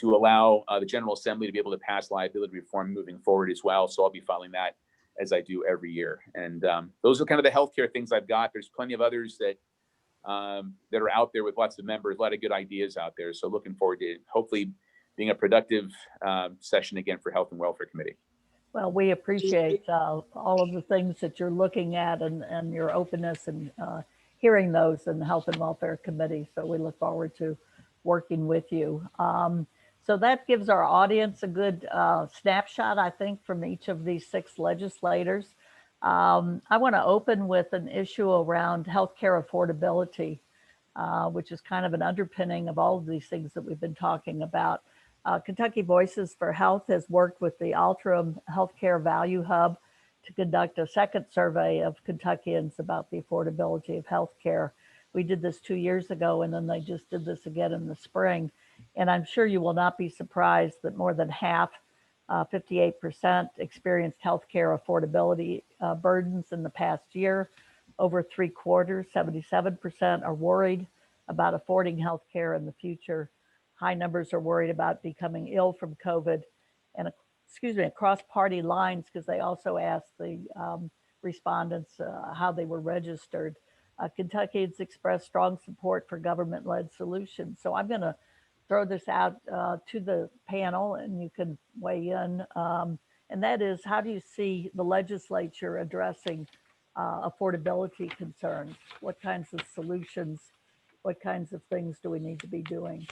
allow the General Assembly to be able to pass liability reform moving forward as well. So I'll be filing that as I do every year. And those are kind of the healthcare things I've got. There's plenty of others that are out there with lots of members, a lot of good ideas out there. So looking forward to hopefully being a productive session again for Health and Welfare Committee. Well, we appreciate all of the things that you're looking at and your openness and hearing those in the Health and Welfare Committee. So we look forward to working with you. So that gives our audience a good snapshot, I think, from each of these 6 legislators. I want to open with an issue around healthcare affordability, which is kind of an underpinning of all of these things that we've been talking about. Kentucky Voices for Health has worked with the Altrum Healthcare Value Hub to conduct a second survey of Kentuckians about the affordability of healthcare. We did this 2 years ago, and then they just did this again in the spring. And I'm sure you will not be surprised that more than half, 58%, experienced healthcare affordability burdens in the past year. Over 3/4, 77%, are worried about affording healthcare in the future. High numbers are worried about becoming ill from COVID, and across party lines, because they also asked the respondents how they were registered. Kentuckians expressed strong support for government-led solutions. So I'm going to throw this out to the panel, and you can weigh in. And that is, how do you see the legislature addressing affordability concerns? What kinds of solutions, what kinds of things do we need to be doing?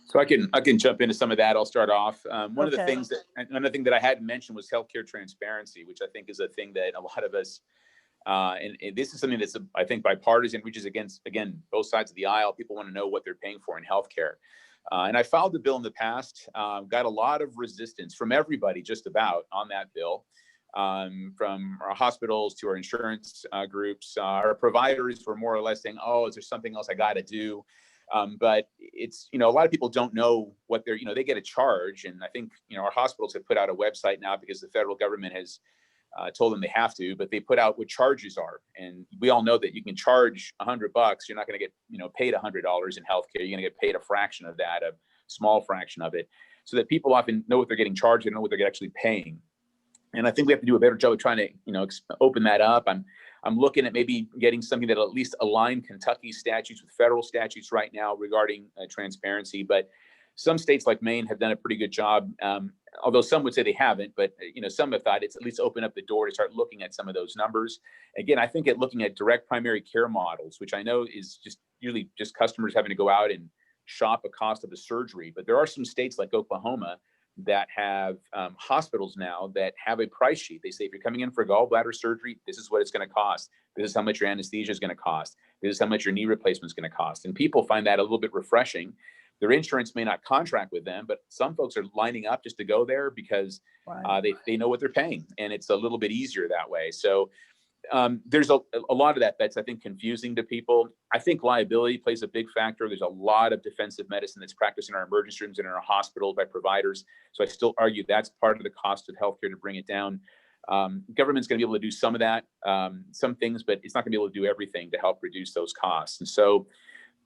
So I can jump into some of that. I'll start off. One of the things that I hadn't mentioned was healthcare transparency, which I think is a thing that a lot of us, and this is something that's, I think, bipartisan, which is again, both sides of the aisle. People want to know what they're paying for in healthcare. And I filed the bill in the past, got a lot of resistance from everybody just about on that bill, from our hospitals to our insurance groups. Our providers were more or less saying, oh, is there something else I got to do? But it's, a lot of people don't know what they're, they get a charge. And I think, our hospitals have put out a website now because the federal government has told them they have to, but they put out what charges are. And we all know that you can charge $100. You're not going to get, paid $100 in healthcare. You're going to get paid a fraction of that, a small fraction of it. so that people often know what they're getting charged and know what they're actually paying. And I think we have to do a better job of trying to, open that up. I'm looking at maybe getting something that at least align Kentucky statutes with federal statutes right now regarding transparency. But some states like Maine have done a pretty good job, although some would say they haven't. But some have thought it's at least opened up the door to start looking at some of those numbers. Again, I think at looking at direct primary care models, which I know is just usually just customers having to go out and shop a cost of the surgery. But there are some states like Oklahoma that have hospitals now that have a price sheet. They say, if you're coming in for gallbladder surgery, this is what it's going to cost. This is how much your anesthesia is going to cost. This is how much your knee replacement is going to cost. And people find that a little bit refreshing. Their insurance may not contract with them, but some folks are lining up just to go there because they know what they're paying, and it's a little bit easier that way. So there's a lot of that that's, I think, confusing to people. I think liability plays a big factor. There's a lot of defensive medicine that's practiced in our emergency rooms and in our hospitals by providers. So I still argue that's part of the cost of healthcare to bring it down. Government's going to be able to do some of that, some things, but it's not going to be able to do everything to help reduce those costs. And so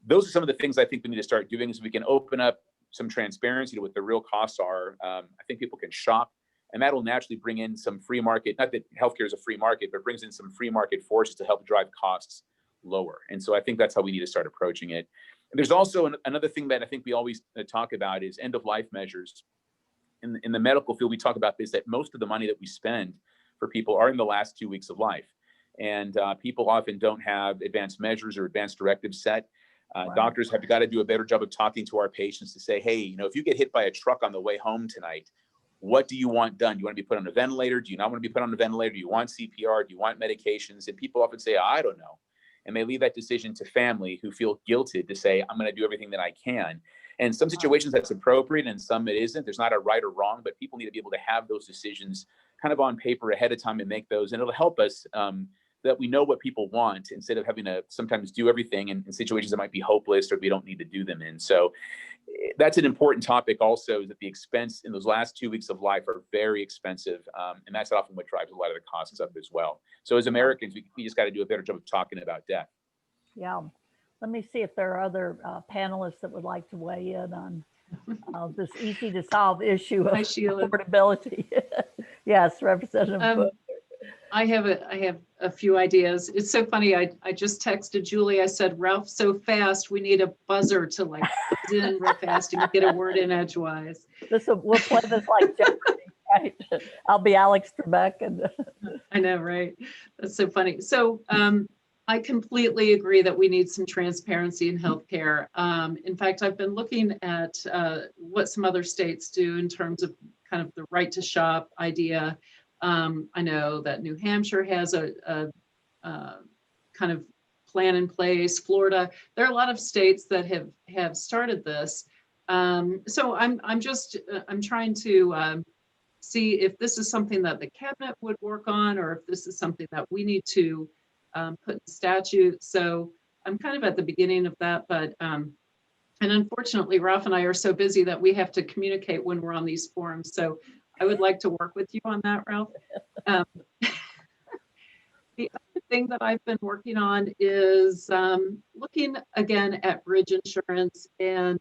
those are some of the things I think we need to start doing, is we can open up some transparency to what the real costs are. I think people can shop, and that will naturally bring in some free market. Not that healthcare is a free market, but brings in some free market forces to help drive costs lower. And so I think that's how we need to start approaching it. And there's also another thing that I think we always talk about is end of life measures. In the medical field, we talk about this, that most of the money that we spend for people are in the last 2 weeks of life. And people often don't have advanced measures or advanced directives set. Doctors have got to do a better job of talking to our patients to say, hey, if you get hit by a truck on the way home tonight, what do you want done? Do you want to be put on a ventilator? Do you not want to be put on a ventilator? Do you want CPR? Do you want medications? And people often say, I don't know. And they leave that decision to family who feel guilted to say, I'm going to do everything that I can. And some situations that's appropriate and some it isn't. There's not a right or wrong, but people need to be able to have those decisions kind of on paper ahead of time and make those. And it'll help us that we know what people want instead of having to sometimes do everything in situations that might be hopeless or we don't need to do them in. So that's an important topic also, is that the expense in those last 2 weeks of life are very expensive. And that's often what drives a lot of the costs up as well. So as Americans, we just got to do a better job of talking about death. Yeah. Let me see if there are other panelists that would like to weigh in on this easy to solve issue of affordability. Yes, Representative Moser. I have a few ideas. It's so funny. I just texted Julie. I said, Ralph, so fast, we need a buzzer to like buzz in real fast and get a word in edgewise. We'll play this like Jeopardy, right? I'll be Alex Trebek. And I know, right? That's so funny. So I completely agree that we need some transparency in healthcare. In fact, I've been looking at what some other states do in terms of kind of the right to shop idea. I know that New Hampshire has a kind of plan in place. Florida, there are a lot of states that have started this. So I'm trying to see if this is something that the cabinet would work on, or if this is something that we need to put in statute. So I'm kind of at the beginning of that, but and unfortunately, Ralph and I are so busy that we have to communicate when we're on these forums. So I would like to work with you on that, Ralph. The other thing that I've been working on is looking again at bridge insurance and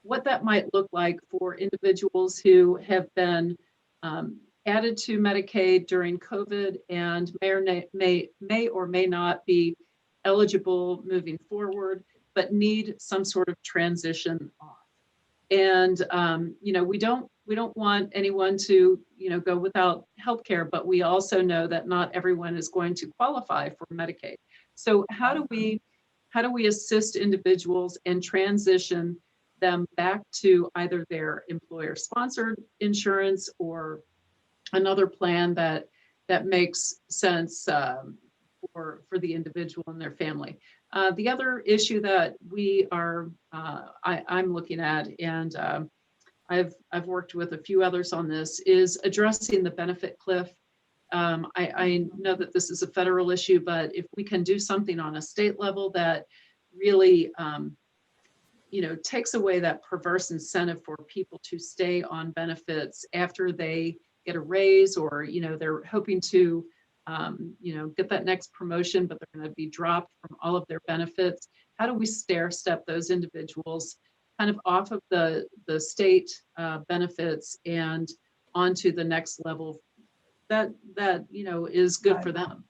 what that might look like for individuals who have been added to Medicaid during COVID and may or may not be eligible moving forward, but need some sort of transition off. And we don't want anyone to go without health care, but we also know that not everyone is going to qualify for Medicaid. So how do we assist individuals and transition them back to either their employer sponsored insurance or another plan that makes sense for the individual and their family? The other issue that I'm looking at, and I've worked with a few others on this, is addressing the benefit cliff. I know that this is a federal issue, but if we can do something on a state level that really takes away that perverse incentive for people to stay on benefits after they get a raise, or they're hoping to get that next promotion, but they're going to be dropped from all of their benefits. How do we stair step those individuals kind of off of the state benefits and onto the next level that is good for them.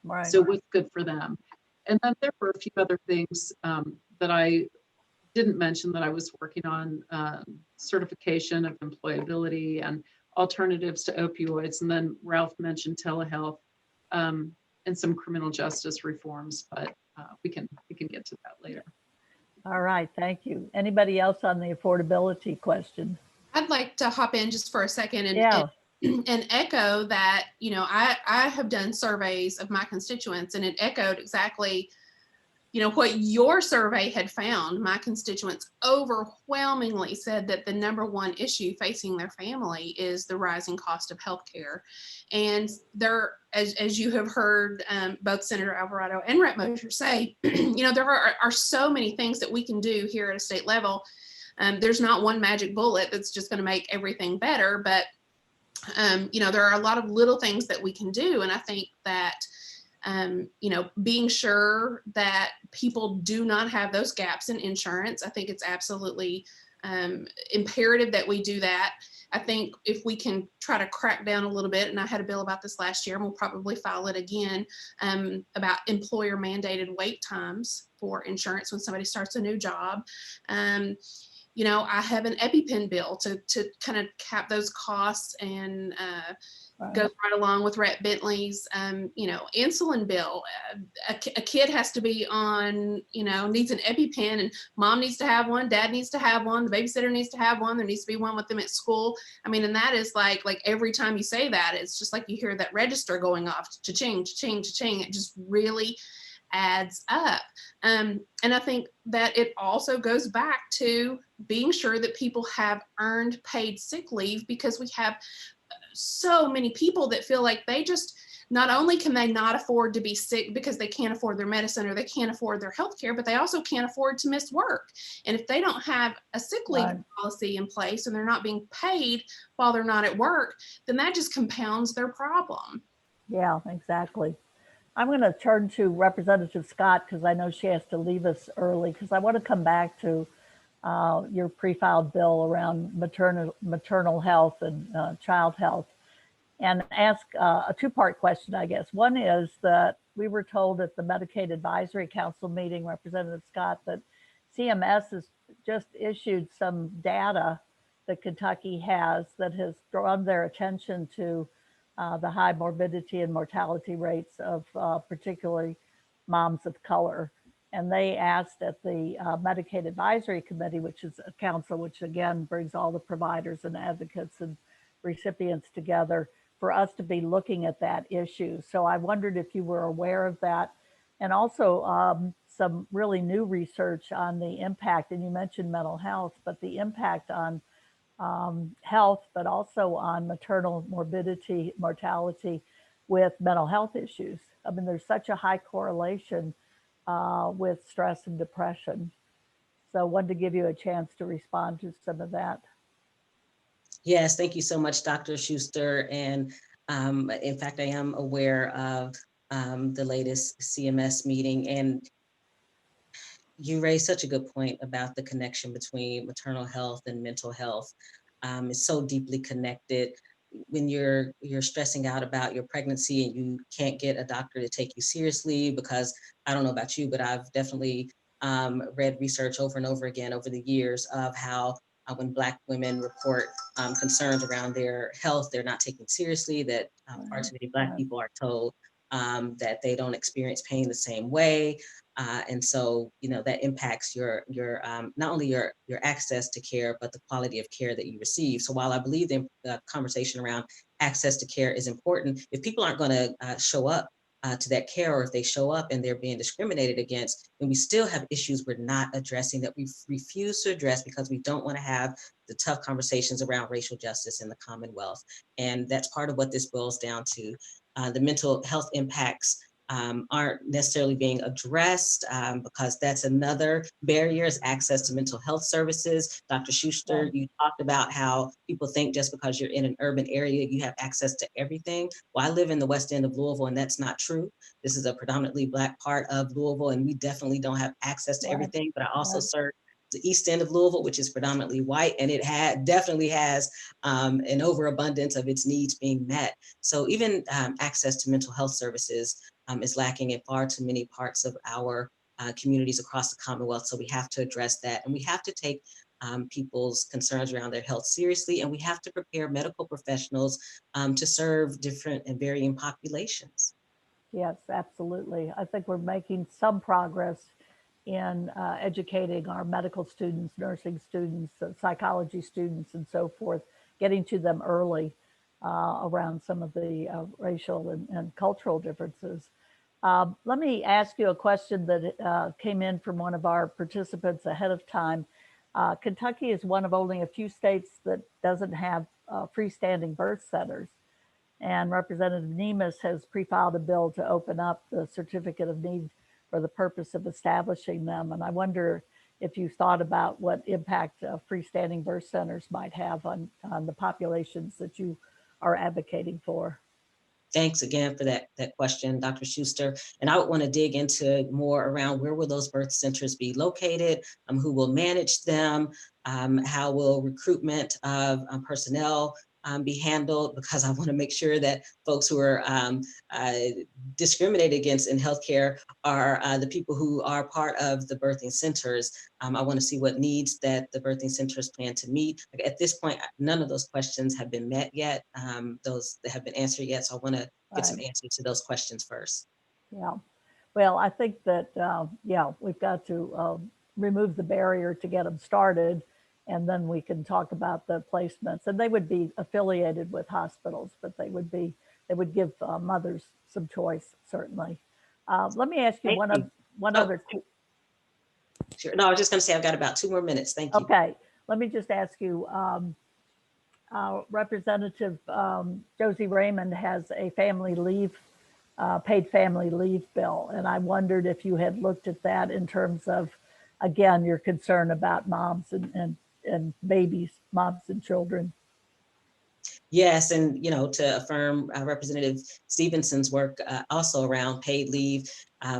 Right. So what's good for them? And then there were a few other things that I didn't mention that I was working on, certification of employability and alternatives to opioids. And then Ralph mentioned telehealth and some criminal justice reforms, but we can get to that later. All right, thank you. Anybody else on the affordability question? I'd like to hop in just for a second and, Yeah. and echo that, I have done surveys of my constituents, and it echoed exactly, what your survey had found. My constituents overwhelmingly said that the number one issue facing their family is the rising cost of healthcare. And there, as you have heard both Senator Alvarado and Rep. Moser say, there are so many things that we can do here at a state level. There's not one magic bullet that's just going to make everything better, but there are a lot of little things that we can do. And I think that being sure that people do not have those gaps in insurance, I think it's absolutely imperative that we do that. I think if we can try to crack down a little bit, and I had a bill about this last year, and we'll probably file it again, about employer mandated wait times for insurance when somebody starts a new job. I have an EpiPen bill to kind of cap those costs, and goes right along with Rep. Bentley's, insulin bill. A kid has to be on, needs an EpiPen, and mom needs to have one, dad needs to have one, the babysitter needs to have one, there needs to be one with them at school. I mean, and that is like every time you say that, it's just like you hear that register going off, cha-ching, cha-ching, cha-ching. It just really adds up. And I think that it also goes back to being sure that people have earned paid sick leave, because we have so many people that feel like they just, not only can they not afford to be sick because they can't afford their medicine or they can't afford their health care, but they also can't afford to miss work. And if they don't have a sick leave policy in place and they're not being paid while they're not at work, then that just compounds their problem. Yeah, exactly. I'm going to turn to Representative Scott because I know she has to leave us early, because I want to come back to your pre-filed bill around maternal health and child health, and ask a two-part question, I guess. One is that we were told at the Medicaid Advisory Council meeting, Representative Scott, that CMS has just issued some data that Kentucky has that has drawn their attention to the high morbidity and mortality rates of particularly moms of color. And they asked at the Medicaid Advisory Committee, which is a council which again brings all the providers and advocates and recipients together, for us to be looking at that issue. So I wondered if you were aware of that, and also some really new research on the impact, and you mentioned mental health, but the impact on health, but also on maternal morbidity, mortality with mental health issues. I mean, there's such a high correlation with stress and depression. So I wanted to give you a chance to respond to some of that. Yes, thank you so much, Dr. Schuster. And in fact, I am aware of the latest CMS meeting, and you raised such a good point about the connection between maternal health and mental health. It's so deeply connected. When you're stressing out about your pregnancy and you can't get a doctor to take you seriously, because I don't know about you, but I've definitely read research over and over again over the years of how when Black women report concerns around their health, they're not taken seriously, that far too many Black people are told that they don't experience pain the same way. And so, that impacts your not only your access to care, but the quality of care that you receive. So while I believe the conversation around access to care is important, if people aren't going to show up to that care, or if they show up and they're being discriminated against, then we still have issues we're not addressing, that we refuse to address because we don't want to have the tough conversations around racial justice in the Commonwealth. And that's part of what this boils down to. The mental health impacts aren't necessarily being addressed because that's another barrier, is access to mental health services. Dr. Schuster, you talked about how people think just because you're in an urban area, you have access to everything. Well, I live in the West End of Louisville, and that's not true. This is a predominantly Black part of Louisville, and we definitely don't have access to everything, but I also serve the east end of Louisville, which is predominantly white, and it definitely has an overabundance of its needs being met. So even access to mental health services is lacking in far too many parts of our communities across the Commonwealth. So we have to address that, and we have to take people's concerns around their health seriously, and we have to prepare medical professionals to serve different and varying populations. Yes, absolutely. I think we're making some progress in educating our medical students, nursing students, psychology students, and so forth, getting to them early around some of the racial and cultural differences. Let me ask you a question that came in from one of our participants ahead of time. Kentucky is one of only a few states that doesn't have freestanding birth centers. And Representative Nemes has pre-filed a bill to open up the certificate of need for the purpose of establishing them. And I wonder if you thought about what impact freestanding birth centers might have on the populations that you are advocating for. Thanks again for that question, Dr. Schuster. And I would want to dig into more around where will those birth centers be located, who will manage them, how will recruitment of personnel be handled, because I want to make sure that folks who are discriminated against in healthcare are the people who are part of the birthing centers. I want to see what needs that the birthing centers plan to meet. At this point, none of those questions have been met yet. Those that have been answered yet. So I want to get some answers to those questions first. Yeah, well, I think that, yeah, we've got to remove the barrier to get them started. And then we can talk about the placements, and they would be affiliated with hospitals, but they would give mothers some choice, certainly. Let me ask you one other. Sure. No, I was just going to say I've got about 2 more minutes. Thank you. Okay, let me just ask you. Representative Josie Raymond has a family leave, paid family leave bill, and I wondered if you had looked at that in terms of, again, your concern about moms and babies, moms and children. Yes, and to affirm Representative Stevenson's work also around paid leave,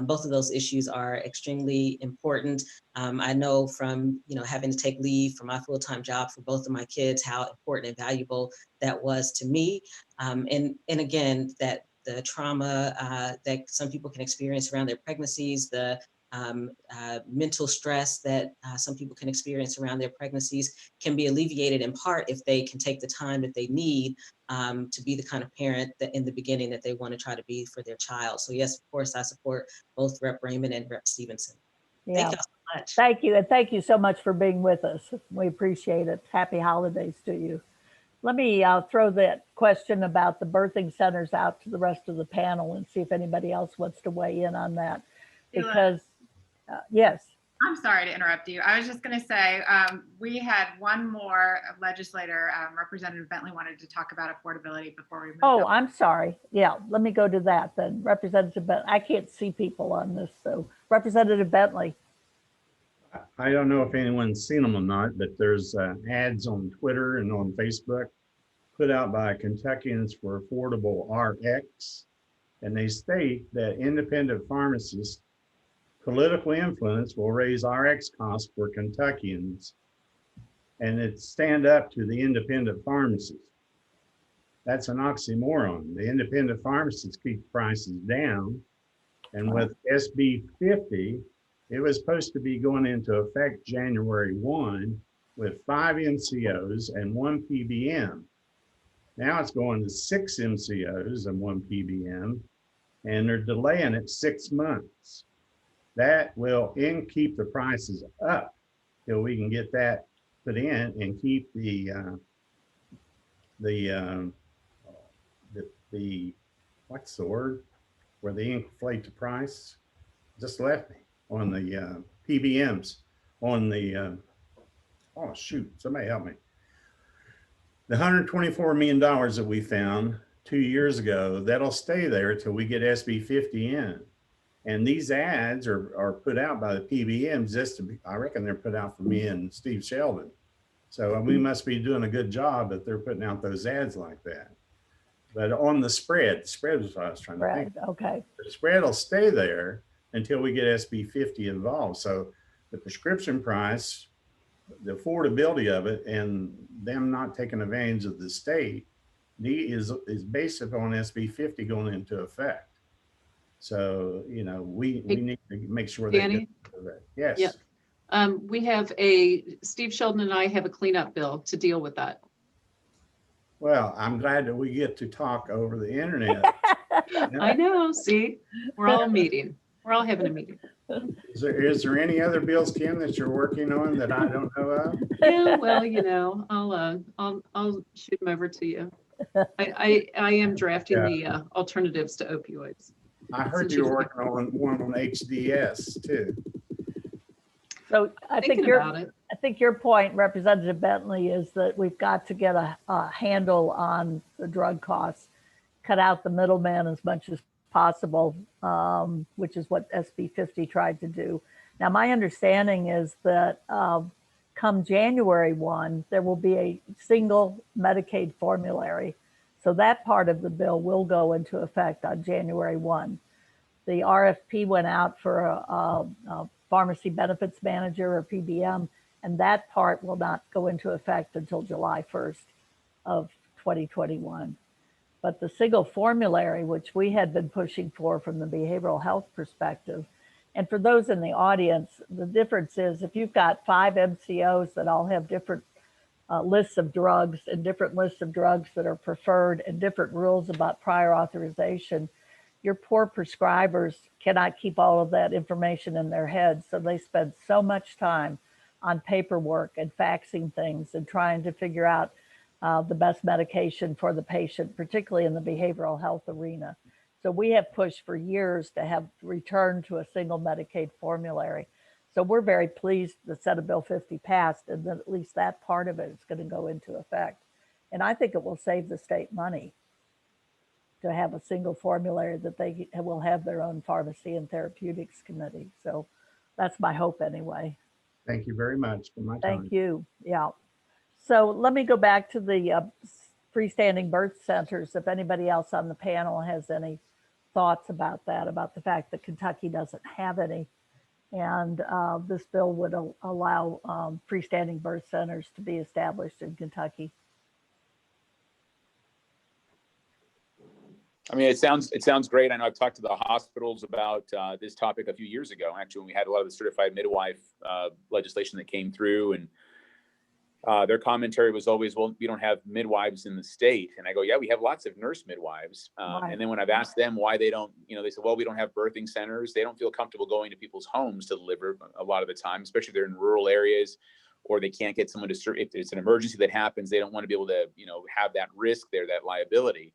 both of those issues are extremely important. I know from having to take leave from my full-time job for both of my kids how important and valuable that was to me, and again that the trauma that some people can experience around their pregnancies, the mental stress that some people can experience around their pregnancies can be alleviated in part if they can take the time that they need to be the kind of parent that in the beginning that they want to try to be for their child. So yes, of course, I support both Rep. Raymond and Rep. Stevenson. Yeah. Thank you so much. Thank you. And thank you so much for being with us. We appreciate it. Happy holidays to you. Let me throw that question about the birthing centers out to the rest of the panel and see if anybody else wants to weigh in on that. Because yes. I'm sorry to interrupt you. I was just going to say, we had one more legislator, Representative Bentley, wanted to talk about affordability before we move on. I'm sorry. Yeah, let me go to that then. Representative Bentley, I can't see people on this. So Representative Bentley. I don't know if anyone's seen them or not, but there's ads on Twitter and on Facebook put out by Kentuckians for Affordable RX. And they state that independent pharmacists political influence will raise RX costs for Kentuckians, and it stand up to the independent pharmacists. That's an oxymoron. The independent pharmacists keep prices down, and with SB 50, it was supposed to be going into effect January 1 with 5 MCOs and 1 PBM. Now it's going to 6 MCOs and 1 PBM, and they're delaying it 6 months. That will keep the prices up till we can get that put in and keep the what's the word where they inflate the price? Just left me on the PBMs on the oh shoot, somebody help me. The $124 million that we found 2 years ago, that'll stay there till we get SB 50 in. And these ads are put out by the PBMs just to be, I reckon they're put out for me and Steve Sheldon. So we must be doing a good job if they're putting out those ads like that. But on the spread was what I was trying to think. Okay. The spread will stay there until we get SB 50 involved. So the prescription price the affordability of it and them not taking advantage of the state is based upon SB 50 going into effect. So, you know, we need to make sure that. Danny? Yes. Yeah. We have Steve Sheldon and I have a cleanup bill to deal with that. Well, I'm glad that we get to talk over the internet. I know, see, we're all meeting. We're all having a meeting. Is there any other bills, Kim, that you're working on that I don't know of? Yeah, well, you know, I'll shoot them over to you. I am drafting the alternatives to opioids. I heard you were working on one on HDS too. So I think about it. I think your point, Representative Bentley, is that we've got to get a handle on the drug costs, cut out the middleman as much as possible, which is what SB 50 tried to do. Now, my understanding is that come January 1, there will be a single Medicaid formulary. So that part of the bill will go into effect on January 1. The RFP went out for a pharmacy benefits manager or PBM, and that part will not go into effect until July 1st of 2021. But the single formulary, which we had been pushing for from the behavioral health perspective, and for those in the audience, the difference is if you've got 5 MCOs that all have different lists of drugs and different lists of drugs that are preferred and different rules about prior authorization, your poor prescribers cannot keep all of that information in their heads. So they spend so much time on paperwork and faxing things and trying to figure out the best medication for the patient, particularly in the behavioral health arena. So we have pushed for years to have returned to a single Medicaid formulary. So we're very pleased that Senate Bill 50 passed, and that at least that part of it is going to go into effect. And I think it will save the state money to have a single formulary that they will have their own pharmacy and therapeutics committee. So that's my hope anyway. Thank you very much for my time. Thank you. Yeah. So let me go back to the freestanding birth centers. If anybody else on the panel has any thoughts about that, about the fact that Kentucky doesn't have any. And this bill would allow freestanding birth centers to be established in Kentucky. I mean, it sounds great. I know I've talked to the hospitals about this topic a few years ago, actually, when we had a lot of the certified midwife legislation that came through, and their commentary was always, well, we don't have midwives in the state. And I go, yeah, we have lots of nurse midwives. Right. And then when I've asked them why they don't, they said, well, we don't have birthing centers. They don't feel comfortable going to people's homes to deliver a lot of the time, especially if they're in rural areas, or they can't get someone to serve. If it's an emergency that happens, they don't want to be able to, have that risk there, that liability.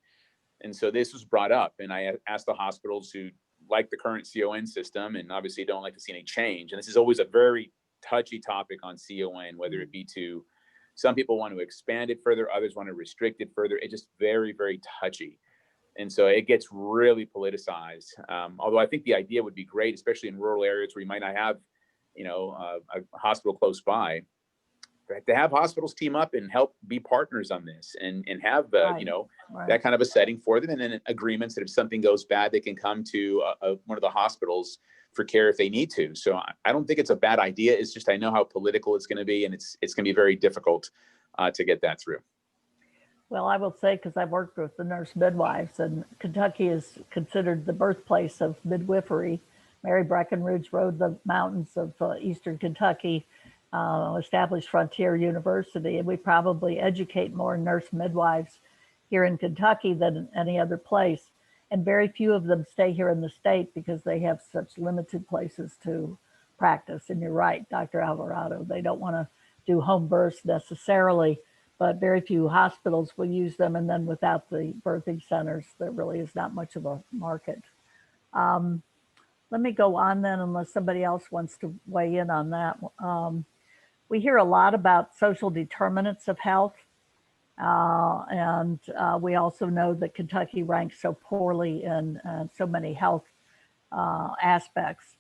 And so this was brought up, and I asked the hospitals who like the current CON system and obviously don't like to see any change. And this is always a very touchy topic on CON, whether it be to, some people want to expand it further, others want to restrict it further. It's just very, very touchy. And so it gets really politicized. Although I think the idea would be great, especially in rural areas where you might not have, a hospital close by, to have hospitals team up and help be partners on this and have, Right. that kind of a setting for them, and then agreements that if something goes bad, they can come to one of the hospitals for care if they need to. So I don't think it's a bad idea. It's just, I know how political it's going to be, and it's going to be very difficult to get that through. Well, I will say, because I've worked with the nurse midwives, and Kentucky is considered the birthplace of midwifery. Mary Breckenridge rode the mountains of Eastern Kentucky, established Frontier University, and we probably educate more nurse midwives here in Kentucky than any other place. And very few of them stay here in the state because they have such limited places to practice. And you're right, Dr. Alvarado, they don't want to do home births necessarily, but very few hospitals will use them. And then without the birthing centers, there really is not much of a market. Let me go on then, unless somebody else wants to weigh in on that. We hear a lot about social determinants of health. And we also know that Kentucky ranks so poorly in so many health aspects.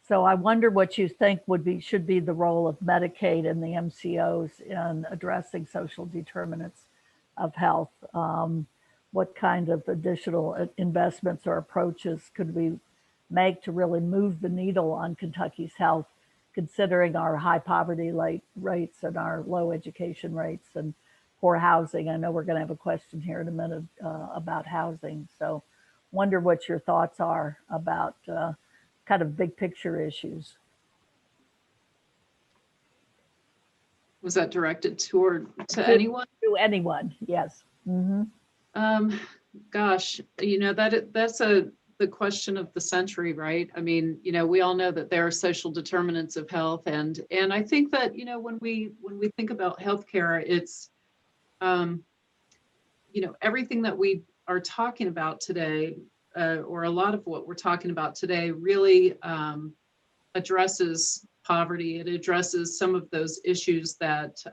So I wonder what you think should be the role of Medicaid and the MCOs in addressing social determinants of health. What kind of additional investments or approaches could we make to really move the needle on Kentucky's health, considering our high poverty rates and our low education rates and poor housing. I know we're going to have a question here in a minute about housing. So wonder what your thoughts are about kind of big picture issues. Was that directed to anyone? To anyone, yes. Gosh, that's the question of the century, right? I mean, we all know that there are social determinants of health, and I think that when we think about healthcare, it's everything that we are talking about today, or a lot of what we're talking about today, really addresses poverty. It addresses some of those issues that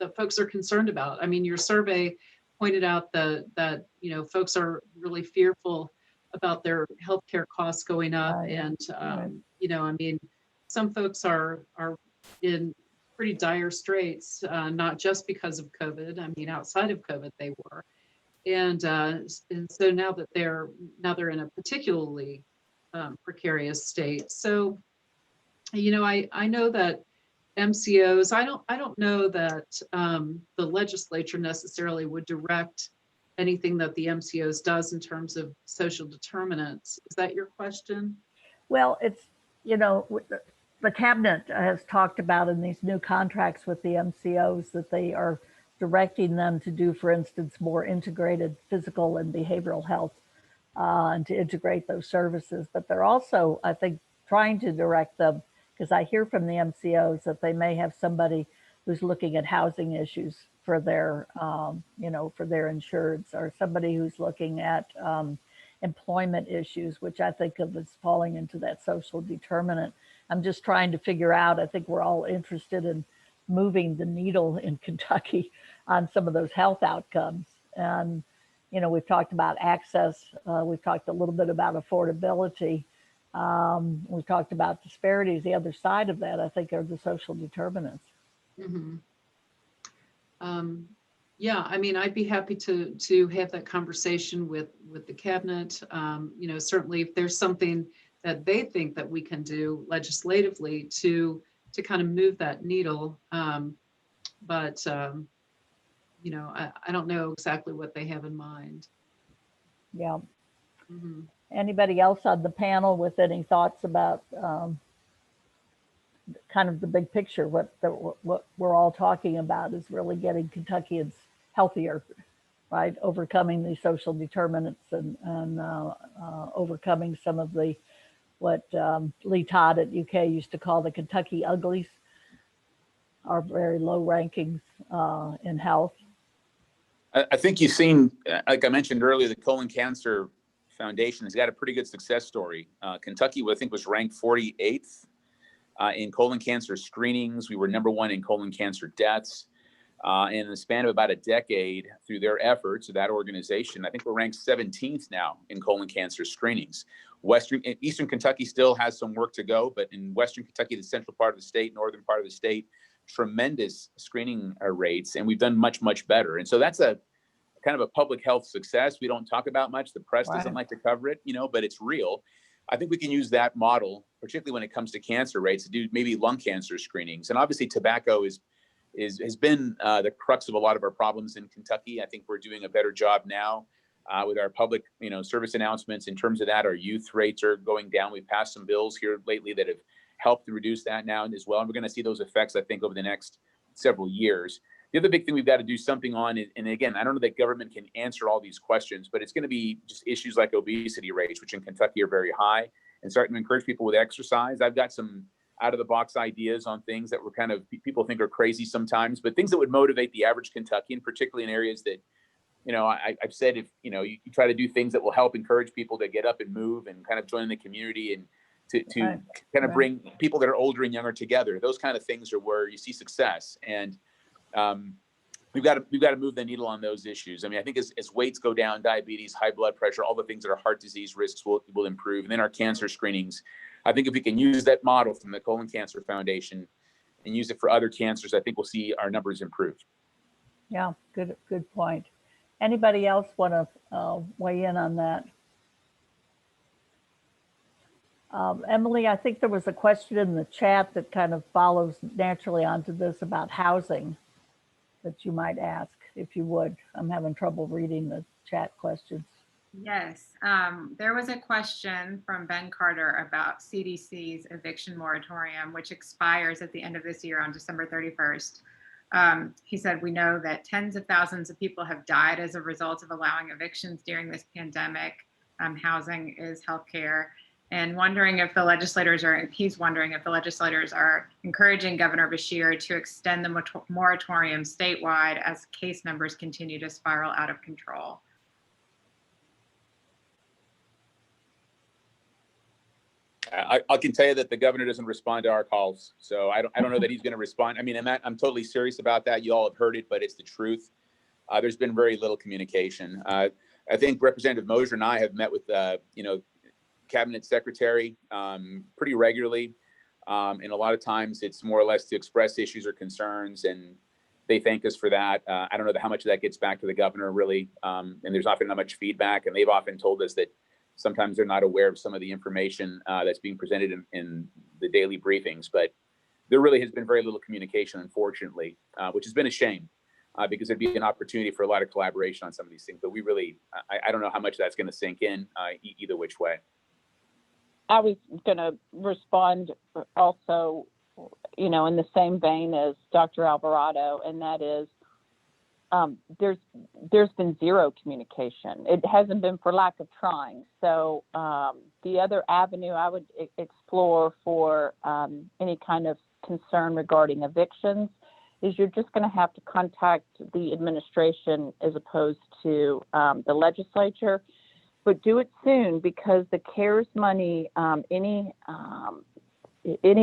that folks are concerned about. I mean, your survey pointed out that folks are really fearful about their healthcare costs going up, and I mean, some folks are in pretty dire straits, not just because of COVID. I mean, outside of COVID, they were, and so now that they're in a particularly precarious state. So, I know that MCOs, I don't know that the legislature necessarily would direct anything that the MCOs does in terms of social determinants. Is that your question? Well, it's, the cabinet has talked about in these new contracts with the MCOs that they are directing them to do, for instance, more integrated physical and behavioral health and to integrate those services. But they're also, I think, trying to direct them, because I hear from the MCOs that they may have somebody who's looking at housing issues for their, for their insureds, or somebody who's looking at employment issues, which I think of as falling into that social determinant. I'm just trying to figure out, I think we're all interested in moving the needle in Kentucky on some of those health outcomes. And, we've talked about access. We've talked a little bit about affordability. We've talked about disparities. The other side of that, I think, are the social determinants. Mm-hmm. Yeah, I mean, I'd be happy to have that conversation with the cabinet. Certainly if there's something that they think that we can do legislatively to kind of move that needle. But I don't know exactly what they have in mind. Yeah. Mm-hmm. Anybody else on the panel with any thoughts about kind of the big picture? What we're all talking about is really getting Kentuckians healthier, right? Overcoming these social determinants and overcoming some of the what Lee Todd at UK used to call the Kentucky uglies, our very low rankings in health. I think you've seen, like I mentioned earlier, the Colon Cancer Foundation has got a pretty good success story. Kentucky, I think, was ranked 48th in colon cancer screenings. We were #1 in colon cancer deaths. In the span of about a decade, through their efforts of that organization, I think we're ranked 17th now in colon cancer screenings. Eastern Kentucky still has some work to go, but in Western Kentucky, the central part of the state, northern part of the state, tremendous screening rates, and we've done much, much better. And so that's a kind of a public health success we don't talk about much. The press doesn't like to cover it, but it's real. I think we can use that model, particularly when it comes to cancer rates, to do maybe lung cancer screenings. And obviously tobacco has been the crux of a lot of our problems in Kentucky. I think we're doing a better job now with our public, service announcements in terms of that. Our youth rates are going down. We've passed some bills here lately that have helped to reduce that now as well. And we're going to see those effects, I think, over the next several years. The other big thing we've got to do something on, and again, I don't know that government can answer all these questions, but it's going to be just issues like obesity rates, which in Kentucky are very high, and starting to encourage people with exercise. I've got some out of the box ideas on things that were kind of, people think are crazy sometimes, but things that would motivate the average Kentuckian, particularly in areas that, I've said, if, you try to do things that will help encourage people to get up and move and kind of join the community and to kind of bring people that are older and younger together. Those kind of things are where you see success. And we've got to move the needle on those issues. I mean, I think as weights go down, diabetes, high blood pressure, all the things that are heart disease risks will improve. And then our cancer screenings, I think if we can use that model from the Colon Cancer Foundation and use it for other cancers, I think we'll see our numbers improve. Yeah, good point. Anybody else want to weigh in on that? Emily, I think there was a question in the chat that kind of follows naturally onto this about housing that you might ask, if you would. I'm having trouble reading the chat questions. Yes, there was a question from Ben Carter about CDC's eviction moratorium, which expires at the end of this year on December 31st. He said, we know that tens of thousands of people have died as a result of allowing evictions during this pandemic. Housing is healthcare. And wondering if the legislators are, he's wondering if the legislators are encouraging Governor Beshear to extend the moratorium statewide as case numbers continue to spiral out of control. I can tell you that the governor doesn't respond to our calls, so I don't know that he's going to respond. I mean, I'm totally serious about that. You all have heard it, but it's the truth. There's been very little communication. I think Representative Moser and I have met with Cabinet Secretary pretty regularly, and a lot of times it's more or less to express issues or concerns, and they thank us for that. I don't know how much of that gets back to the governor really, and there's often not much feedback, and they've often told us that sometimes they're not aware of some of the information that's being presented in the daily briefings, but there really has been very little communication, unfortunately, which has been a shame because it'd be an opportunity for a lot of collaboration on some of these things. But we really, I don't know how much that's going to sink in either which way. I was going to respond also, in the same vein as Dr. Alvarado, and that is, there's been zero communication. It hasn't been for lack of trying. So the other avenue I would explore for any kind of concern regarding evictions is you're just going to have to contact the administration as opposed to the legislature, but do it soon because the CARES money, any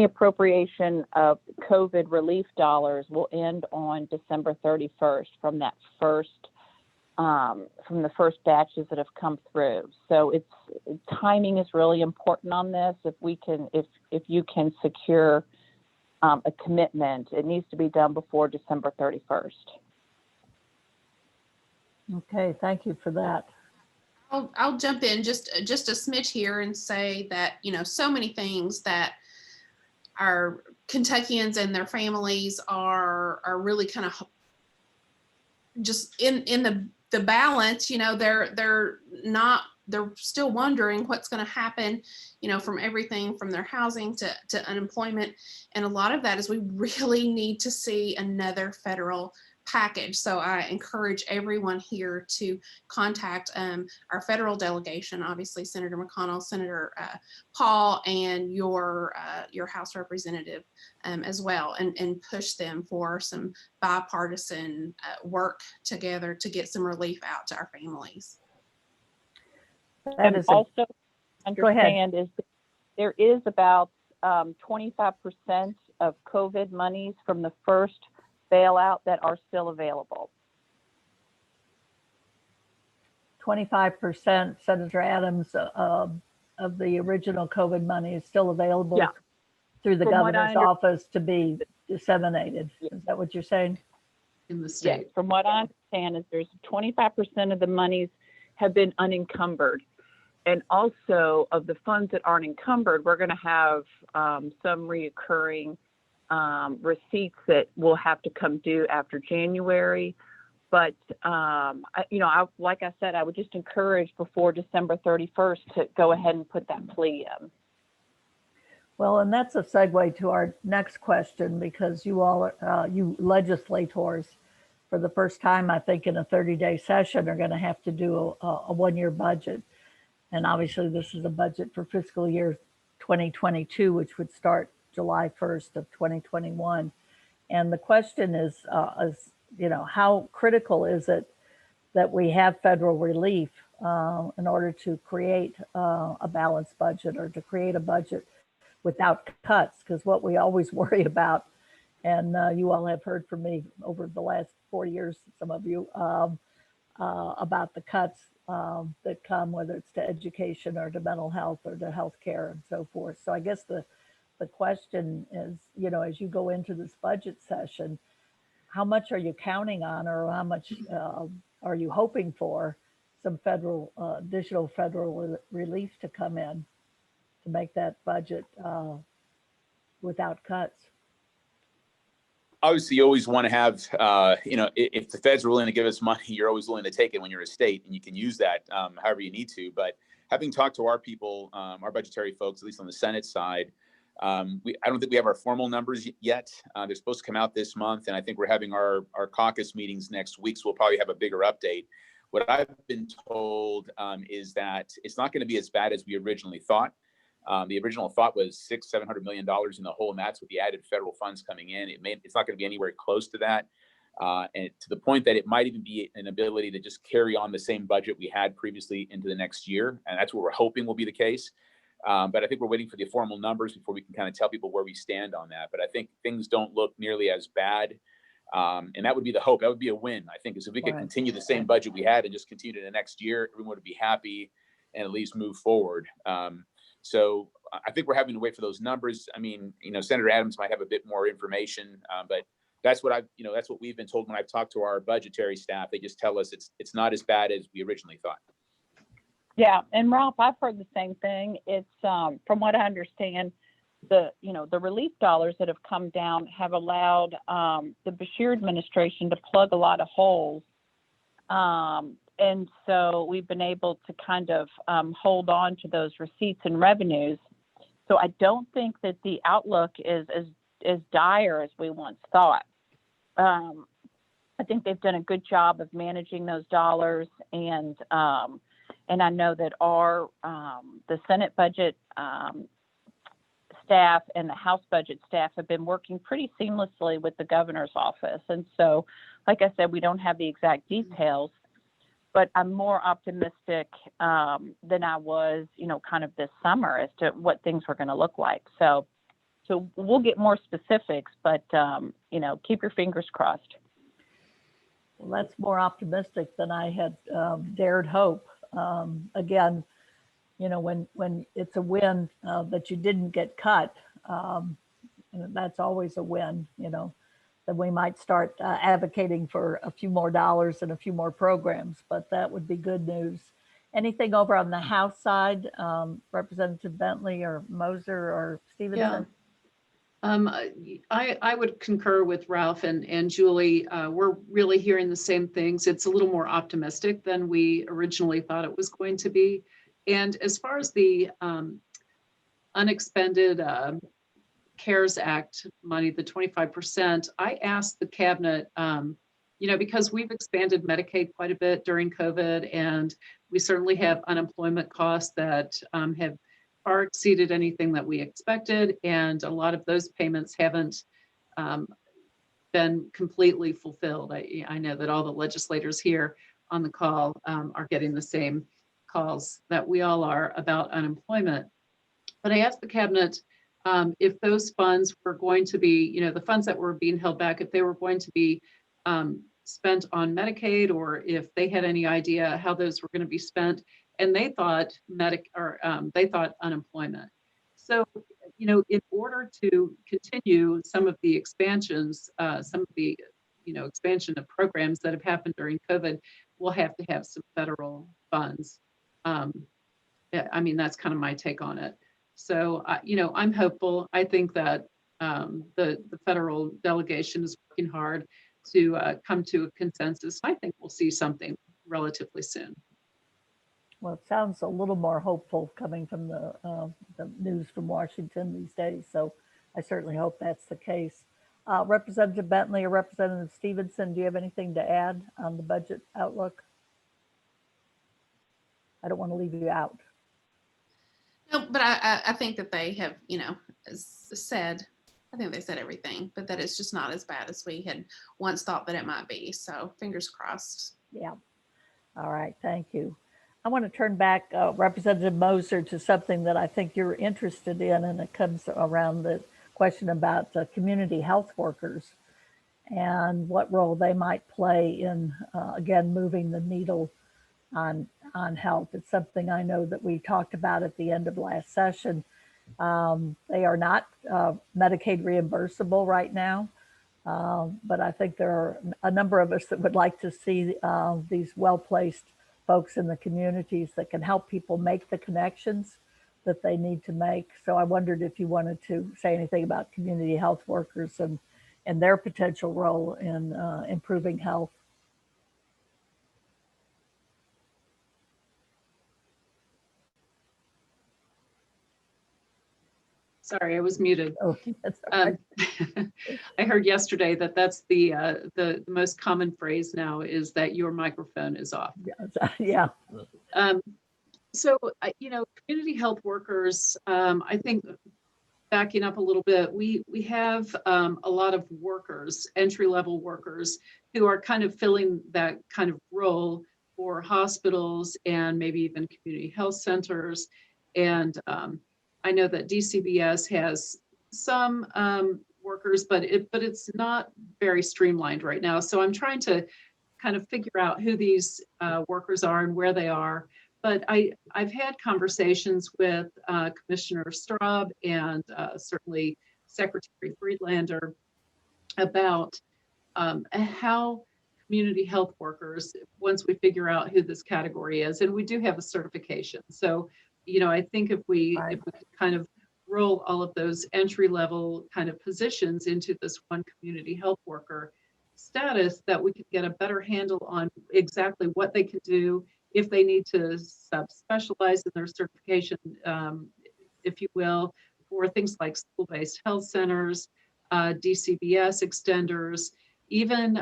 appropriation of COVID relief dollars will end on December 31st from that from the first batches that have come through. So timing is really important on this. If you can secure a commitment, it needs to be done before December 31st. Okay, thank you for that. I'll jump in just a smidge here and say that, so many things that our Kentuckians and their families are really kind of just in the balance, they're still wondering what's going to happen, from everything from their housing to unemployment. And a lot of that is we really need to see another federal package. So I encourage everyone here to contact our federal delegation, obviously Senator McConnell, Senator Paul, and your House representative as well, and push them for some bipartisan work together to get some relief out to our families. That is also understand is that there is about 25% of COVID monies from the first bailout that are still available. 25%, Senator Adams, of the original COVID money is still available through the governor's office to be disseminated. Is that what you're saying? In the state. Yes, from what I understand is there's 25% of the monies have been unencumbered. And also of the funds that aren't encumbered, we're going to have some reoccurring receipts that will have to come due after January. But, like I said, I would just encourage before December 31st to go ahead and put that plea in. Well, and that's a segue to our next question, because you all, you legislators, for the first time, I think in a 30-day session, are going to have to do a one-year budget. And obviously, this is a budget for fiscal year 2022, which would start July 1st of 2021. And the question is, how critical is it that we have federal relief in order to create a balanced budget, or to create a budget without cuts? Because what we always worry about, and you all have heard from me over the last 4 years, some of you, about the cuts that come, whether it's to education or to mental health or to healthcare and so forth. So I guess the question is, as you go into this budget session, how much are you counting on, or how much are you hoping for some additional federal relief to come in? to make that budget without cuts. Obviously, you always want to have, if the feds are willing to give us money, you're always willing to take it when you're a state, and you can use that however you need to. But having talked to our people, our budgetary folks, at least on the Senate side, I don't think we have our formal numbers yet. They're supposed to come out this month, and I think we're having our caucus meetings next week, so we'll probably have a bigger update. What I've been told is that it's not going to be as bad as we originally thought. The original thought was $700 million in the hole, and that's with the added federal funds coming in. It's not going to be anywhere close to that, and to the point that it might even be an ability to just carry on the same budget we had previously into the next year, and that's what we're hoping will be the case. But I think we're waiting for the formal numbers before we can kind of tell people where we stand on that. But I think things don't look nearly as bad, and that would be the hope. That would be a win, I think, is if we could continue the same budget we had and just continue to the next year, everyone would be happy and at least move forward. So I think we're having to wait for those numbers. I mean, Senator Adams might have a bit more information, but that's what that's what we've been told when I've talked to our budgetary staff. They just tell us it's not as bad as we originally thought. Yeah, and Ralph, I've heard the same thing. It's from what I understand, the relief dollars that have come down have allowed the Beshear administration to plug a lot of holes. And so we've been able to kind of hold on to those receipts and revenues. So I don't think that the outlook is as dire as we once thought. I think they've done a good job of managing those dollars, and I know that the Senate budget staff and the House budget staff have been working pretty seamlessly with the governor's office. And so, like I said, we don't have the exact details, but I'm more optimistic than I was, kind of this summer as to what things were going to look like. So we'll get more specifics, but, keep your fingers crossed. Well, that's more optimistic than I had dared hope. Again, when it's a win that you didn't get cut, that's always a win, then we might start advocating for a few more dollars and a few more programs, but that would be good news. Anything over on the House side, Representative Bentley or Moser or Stevenson? Yeah. I would concur with Ralph and Julie. We're really hearing the same things. It's a little more optimistic than we originally thought it was going to be. And as far as the unexpended CARES Act money, the 25%, I asked the cabinet, because we've expanded Medicaid quite a bit during COVID, and we certainly have unemployment costs that have far exceeded anything that we expected. And a lot of those payments haven't been completely fulfilled. I know that all the legislators here on the call are getting the same calls that we all are about unemployment. But I asked the cabinet if those funds were going to be, the funds that were being held back, if they were going to be spent on Medicaid, or if they had any idea how those were going to be spent. And they thought they thought unemployment. So, in order to continue some of the expansions, some of the, expansion of programs that have happened during COVID, we'll have to have some federal funds. That's kind of my take on it. So, I'm hopeful. I think that the federal delegation is working hard to come to a consensus. I think we'll see something relatively soon. Well, it sounds a little more hopeful coming from the news from Washington these days. So I certainly hope that's the case. Representative Bentley or Representative Stevenson, do you have anything to add on the budget outlook? I don't want to leave you out. No, but I think that they have, said, I think they said everything, but that it's just not as bad as we had once thought that it might be. So fingers crossed. Yeah. All right. Thank you. I want to turn back, Representative Moser, to something that I think you're interested in, and it comes around the question about community health workers and what role they might play in, again, moving the needle on health. It's something I know that we talked about at the end of last session. They are not Medicaid reimbursable right now, but I think there are a number of us that would like to see these well-placed folks in the communities that can help people make the connections that they need to make. So I wondered if you wanted to say anything about community health workers and their potential role in improving health. Sorry, I was muted. Oh, that's all right. I heard yesterday that that's the most common phrase now is that your microphone is off. Yeah. So, community health workers, I think backing up a little bit, we have a lot of workers, entry-level workers, who are kind of filling that kind of role for hospitals and maybe even community health centers. And I know that DCBS has some workers, but it's not very streamlined right now. So I'm trying to kind of figure out who these workers are and where they are. But I've had conversations with Commissioner Straub and certainly Secretary Friedlander about how community health workers, once we figure out who this category is, and we do have a certification. So, I think if we could kind of roll all of those entry level kind of positions into this one community health worker status, that we could get a better handle on exactly what they can do, if they need to subspecialize in their certification, if you will, for things like school-based health centers, DCBS extenders, even,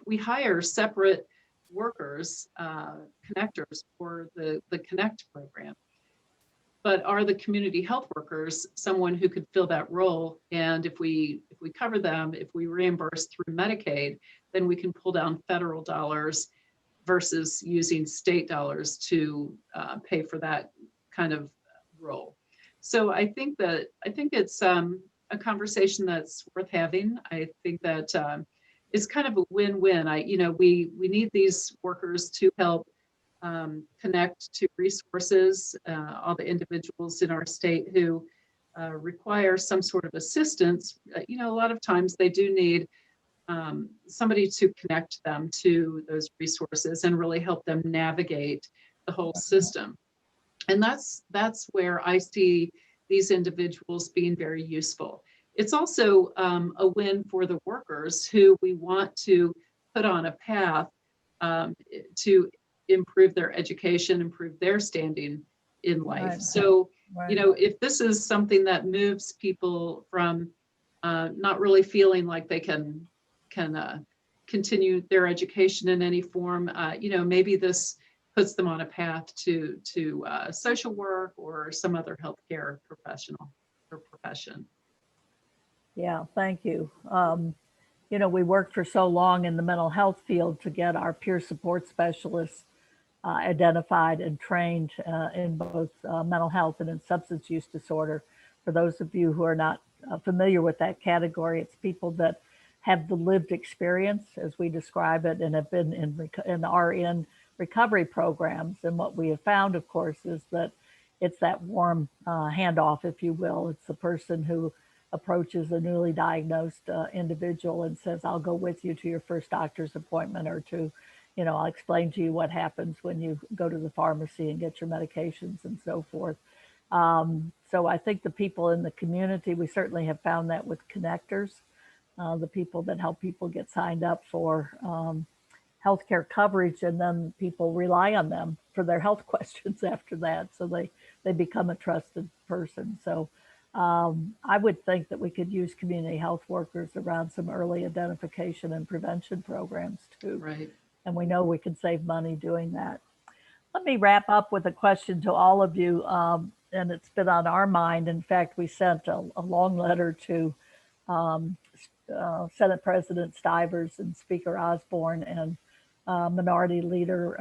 we hire separate workers, connectors for the Connect program. But are the community health workers someone who could fill that role? And if we cover them, if we reimburse through Medicaid, then we can pull down federal dollars versus using state dollars to pay for that kind of role. So I think it's a conversation that's worth having. I think that it's kind of a win-win. We need these workers to help connect to resources, all the individuals in our state who require some sort of assistance. A lot of times they do need somebody to connect them to those resources and really help them navigate the whole system. And that's where I see these individuals being very useful. It's also a win for the workers who we want to put on a path to improve their education, improve their standing in life. Right. So, Right. If this is something that moves people from not really feeling like they can continue their education in any form, maybe this puts them on a path to social work or some other healthcare professional or profession. Yeah, thank you. We worked for so long in the mental health field to get our peer support specialists identified and trained in both mental health and in substance use disorder. For those of you who are not familiar with that category, it's people that have the lived experience, as we describe it, and have been in recovery programs. And what we have found, of course, is that it's that warm handoff, if you will. It's the person who approaches a newly diagnosed individual and says, I'll go with you to your first doctor's appointment, or to, I'll explain to you what happens when you go to the pharmacy and get your medications and so forth. So I think the people in the community, we certainly have found that with connectors, the people that help people get signed up for healthcare coverage, and then people rely on them for their health questions after that. So they become a trusted person. So I would think that we could use community health workers around some early identification and prevention programs too. Right. And we know we can save money doing that. Let me wrap up with a question to all of you. And it's been on our mind. In fact, we sent a long letter to Senate President Stivers and Speaker Osborne and Minority Leader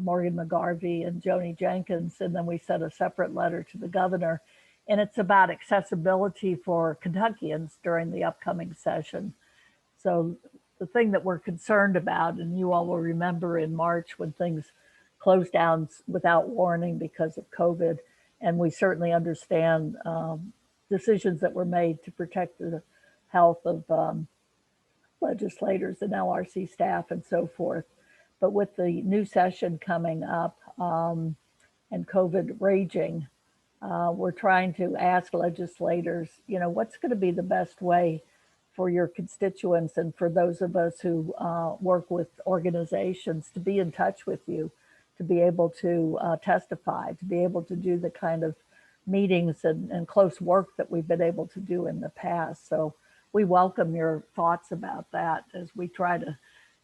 Morgan McGarvey and Joni Jenkins. And then we sent a separate letter to the governor. And it's about accessibility for Kentuckians during the upcoming session. So the thing that we're concerned about, and you all will remember in March when things closed down without warning because of COVID, and we certainly understand decisions that were made to protect the health of legislators and LRC staff and so forth. But with the new session coming up, and COVID raging, we're trying to ask legislators, what's going to be the best way for your constituents and for those of us who work with organizations to be in touch with you, to be able to testify, to be able to do the kind of meetings and close work that we've been able to do in the past. So we welcome your thoughts about that as we try to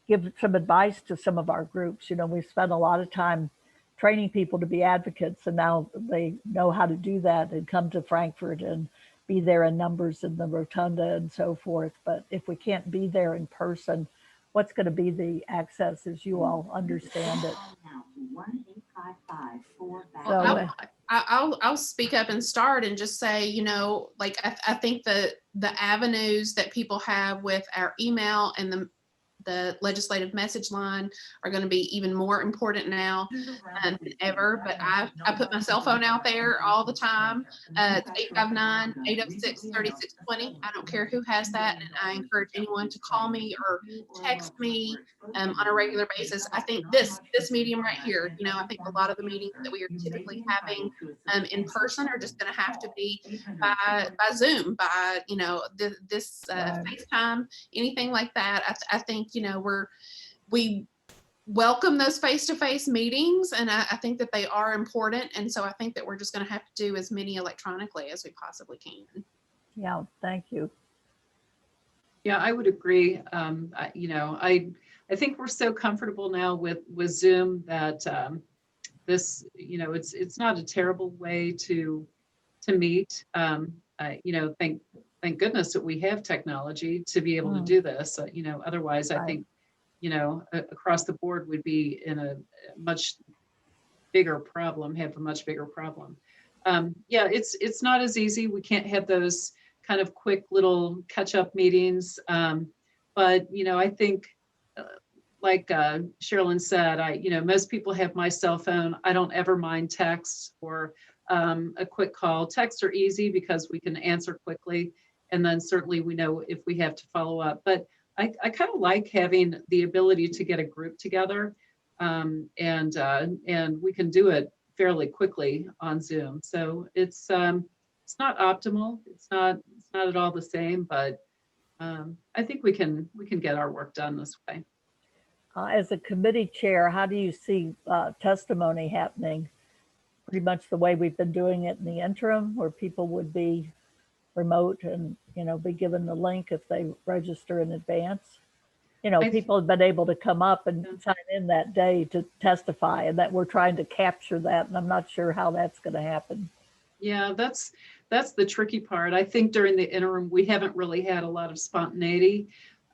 give some advice to some of our groups. We've spent a lot of time training people to be advocates, and now they know how to do that and come to Frankfurt and be there in numbers in the rotunda and so forth. But if we can't be there in person, what's going to be the access as you all understand it? Well, I'll speak up and start and just say, I think that the avenues that people have with our email and the legislative message line are going to be even more important now than ever. But I put my cell phone out there all the time. It's 859-806-3620. I don't care who has that. And I encourage anyone to call me or text me on a regular basis. I think this medium right here, I think a lot of the meetings that we are typically having in person are just going to have to be by Zoom, by, this FaceTime, anything like that. I think, we welcome those face-to-face meetings, and I think that they are important. And so I think that we're just going to have to do as many electronically as we possibly can. Yeah, thank you. Yeah, I would agree. I think we're so comfortable now with Zoom that this, it's not a terrible way to meet. Thank goodness that we have technology to be able to do this. Otherwise, I think, across the board would be in a much bigger problem, have a much bigger problem. It's not as easy. We can't have those kind of quick little catch-up meetings. But, I think, like Cherlynn said, most people have my cell phone. I don't ever mind text or a quick call. Texts are easy because we can answer quickly. And then certainly we know if we have to follow up. But I kind of like having the ability to get a group together, and we can do it fairly quickly on Zoom. So it's not optimal. It's not at all the same, but I think we can get our work done this way. As a committee chair, how do you see testimony happening? Pretty much the way we've been doing it in the interim, where people would be remote and be given the link if they register in advance. People have been able to come up and sign in that day to testify, and that we're trying to capture that, and I'm not sure how that's going to happen. Yeah, that's the tricky part. I think during the interim we haven't really had a lot of spontaneity,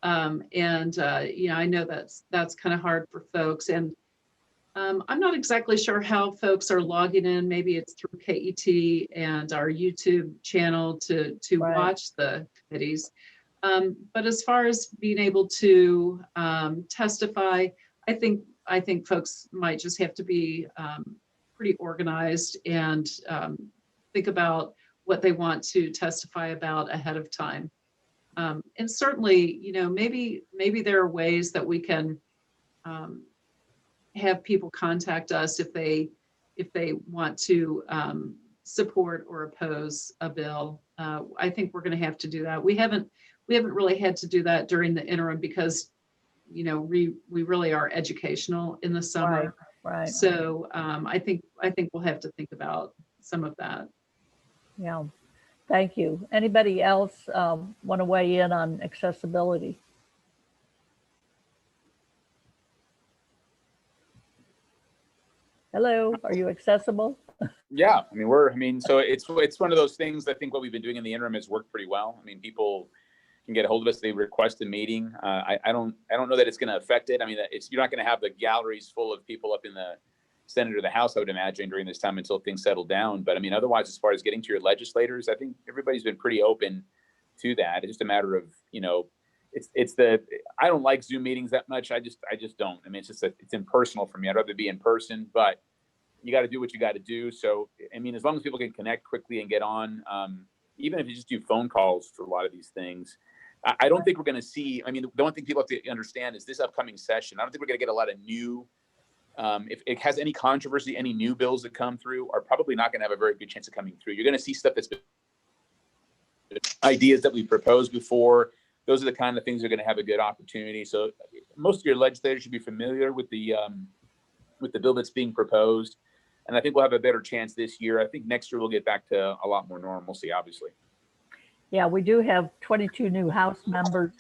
and I know that's kind of hard for folks, and I'm not exactly sure how folks are logging in. Maybe it's through KET and our YouTube channel to Right. watch the committees. But as far as being able to testify, I think folks might just have to be pretty organized and think about what they want to testify about ahead of time. And certainly, maybe there are ways that we can have people contact us if they want to support or oppose a bill. I think we're going to have to do that. We haven't really had to do that during the interim because we really are educational in the summer. Right. So I think we'll have to think about some of that. Yeah. Thank you. Anybody else want to weigh in on accessibility? Hello, are you accessible? Yeah, so it's one of those things. I think what we've been doing in the interim has worked pretty well. People can get a hold of us. They request a meeting. I don't know that it's going to affect it. You're not going to have the galleries full of people up in the Senate or the House, I would imagine, during this time until things settle down. But otherwise, as far as getting to your legislators, I think everybody's been pretty open to that. It's just a matter of, I don't like Zoom meetings that much. I just don't. It's impersonal for me. I'd rather be in person, but you got to do what you got to do. So, as long as people can connect quickly and get on, even if you just do phone calls for a lot of these things, I don't think we're going to see, the one thing people have to understand is this upcoming session, I don't think we're going to get a lot of new if it has any controversy, any new bills that come through are probably not going to have a very good chance of coming through. You're going to see stuff that's been ideas that we proposed before. Those are the kind of things that are going to have a good opportunity. So most of your legislators should be familiar with the bill that's being proposed. And I think we'll have a better chance this year. I think next year we'll get back to a lot more normalcy, obviously. Yeah, we do have 22 new House members.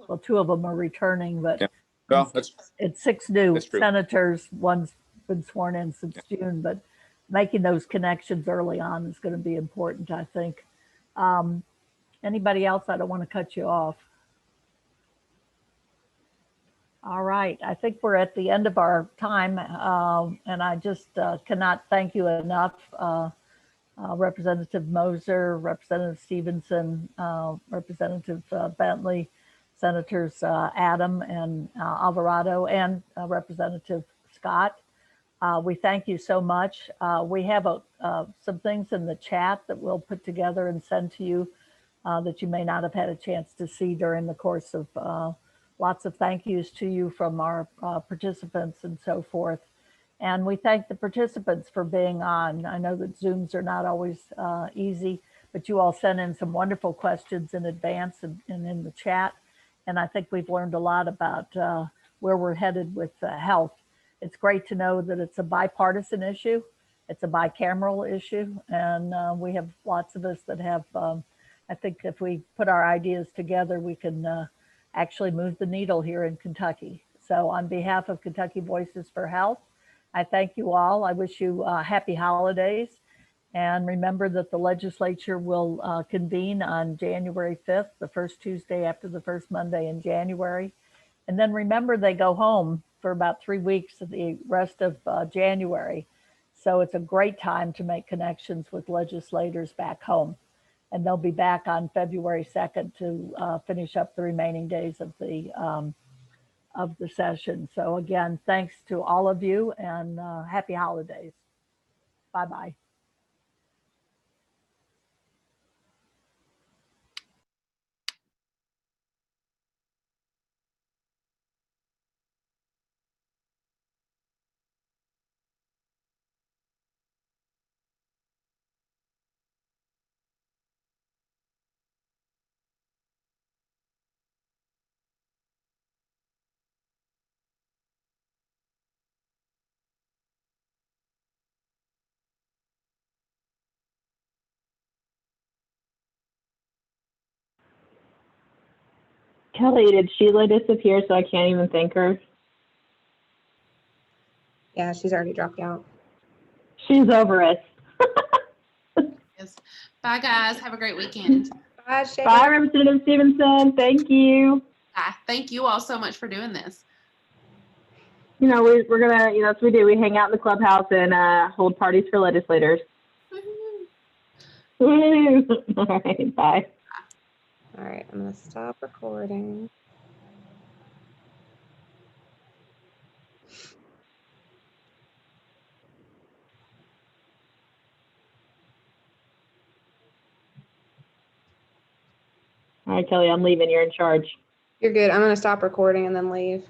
Well, 2 of them are returning, but Yeah. Well, it's 6 new that's true. senators. One's been sworn in since June, but making those connections early on is going to be important, I think. Anybody else? I don't want to cut you off. All right, I think we're at the end of our time, and I just cannot thank you enough, Representative Moser, Representative Stevenson, Representative Bentley, Senators Adams and Alvarado, and Representative Scott. We thank you so much. We have some things in the chat that we'll put together and send to you that you may not have had a chance to see during the course of lots of thank yous to you from our participants and so forth. And we thank the participants for being on. I know that Zooms are not always easy, but you all sent in some wonderful questions in advance and in the chat. And I think we've learned a lot about where we're headed with health. It's great to know that it's a bipartisan issue. It's a bicameral issue. And we have lots of us that have, I think if we put our ideas together, we can actually move the needle here in Kentucky. So on behalf of Kentucky Voices for Health, I thank you all. I wish you happy holidays. And remember that the legislature will convene on January 5th, the first Tuesday after the first Monday in January. And then remember, they go home for about 3 weeks of the rest of January. So it's a great time to make connections with legislators back home. And they'll be back on February 2nd to finish up the remaining days of the session. So again, thanks to all of you and happy holidays. Bye-bye. Kelly, did Sheila disappear so I can't even thank her? Yeah, she's already dropped out. She's over it. Yes. Bye, guys. Have a great weekend. Bye, Shay. Bye, Representative Stevenson. Thank you. Bye. Thank you all so much for doing this. You know, we're gonna, that's what we do. We hang out in the clubhouse and hold parties for legislators. Woo-hoo. All right, bye. All right, I'm gonna stop recording. All right, Kelly, I'm leaving. You're in charge. You're good. I'm gonna stop recording and then leave.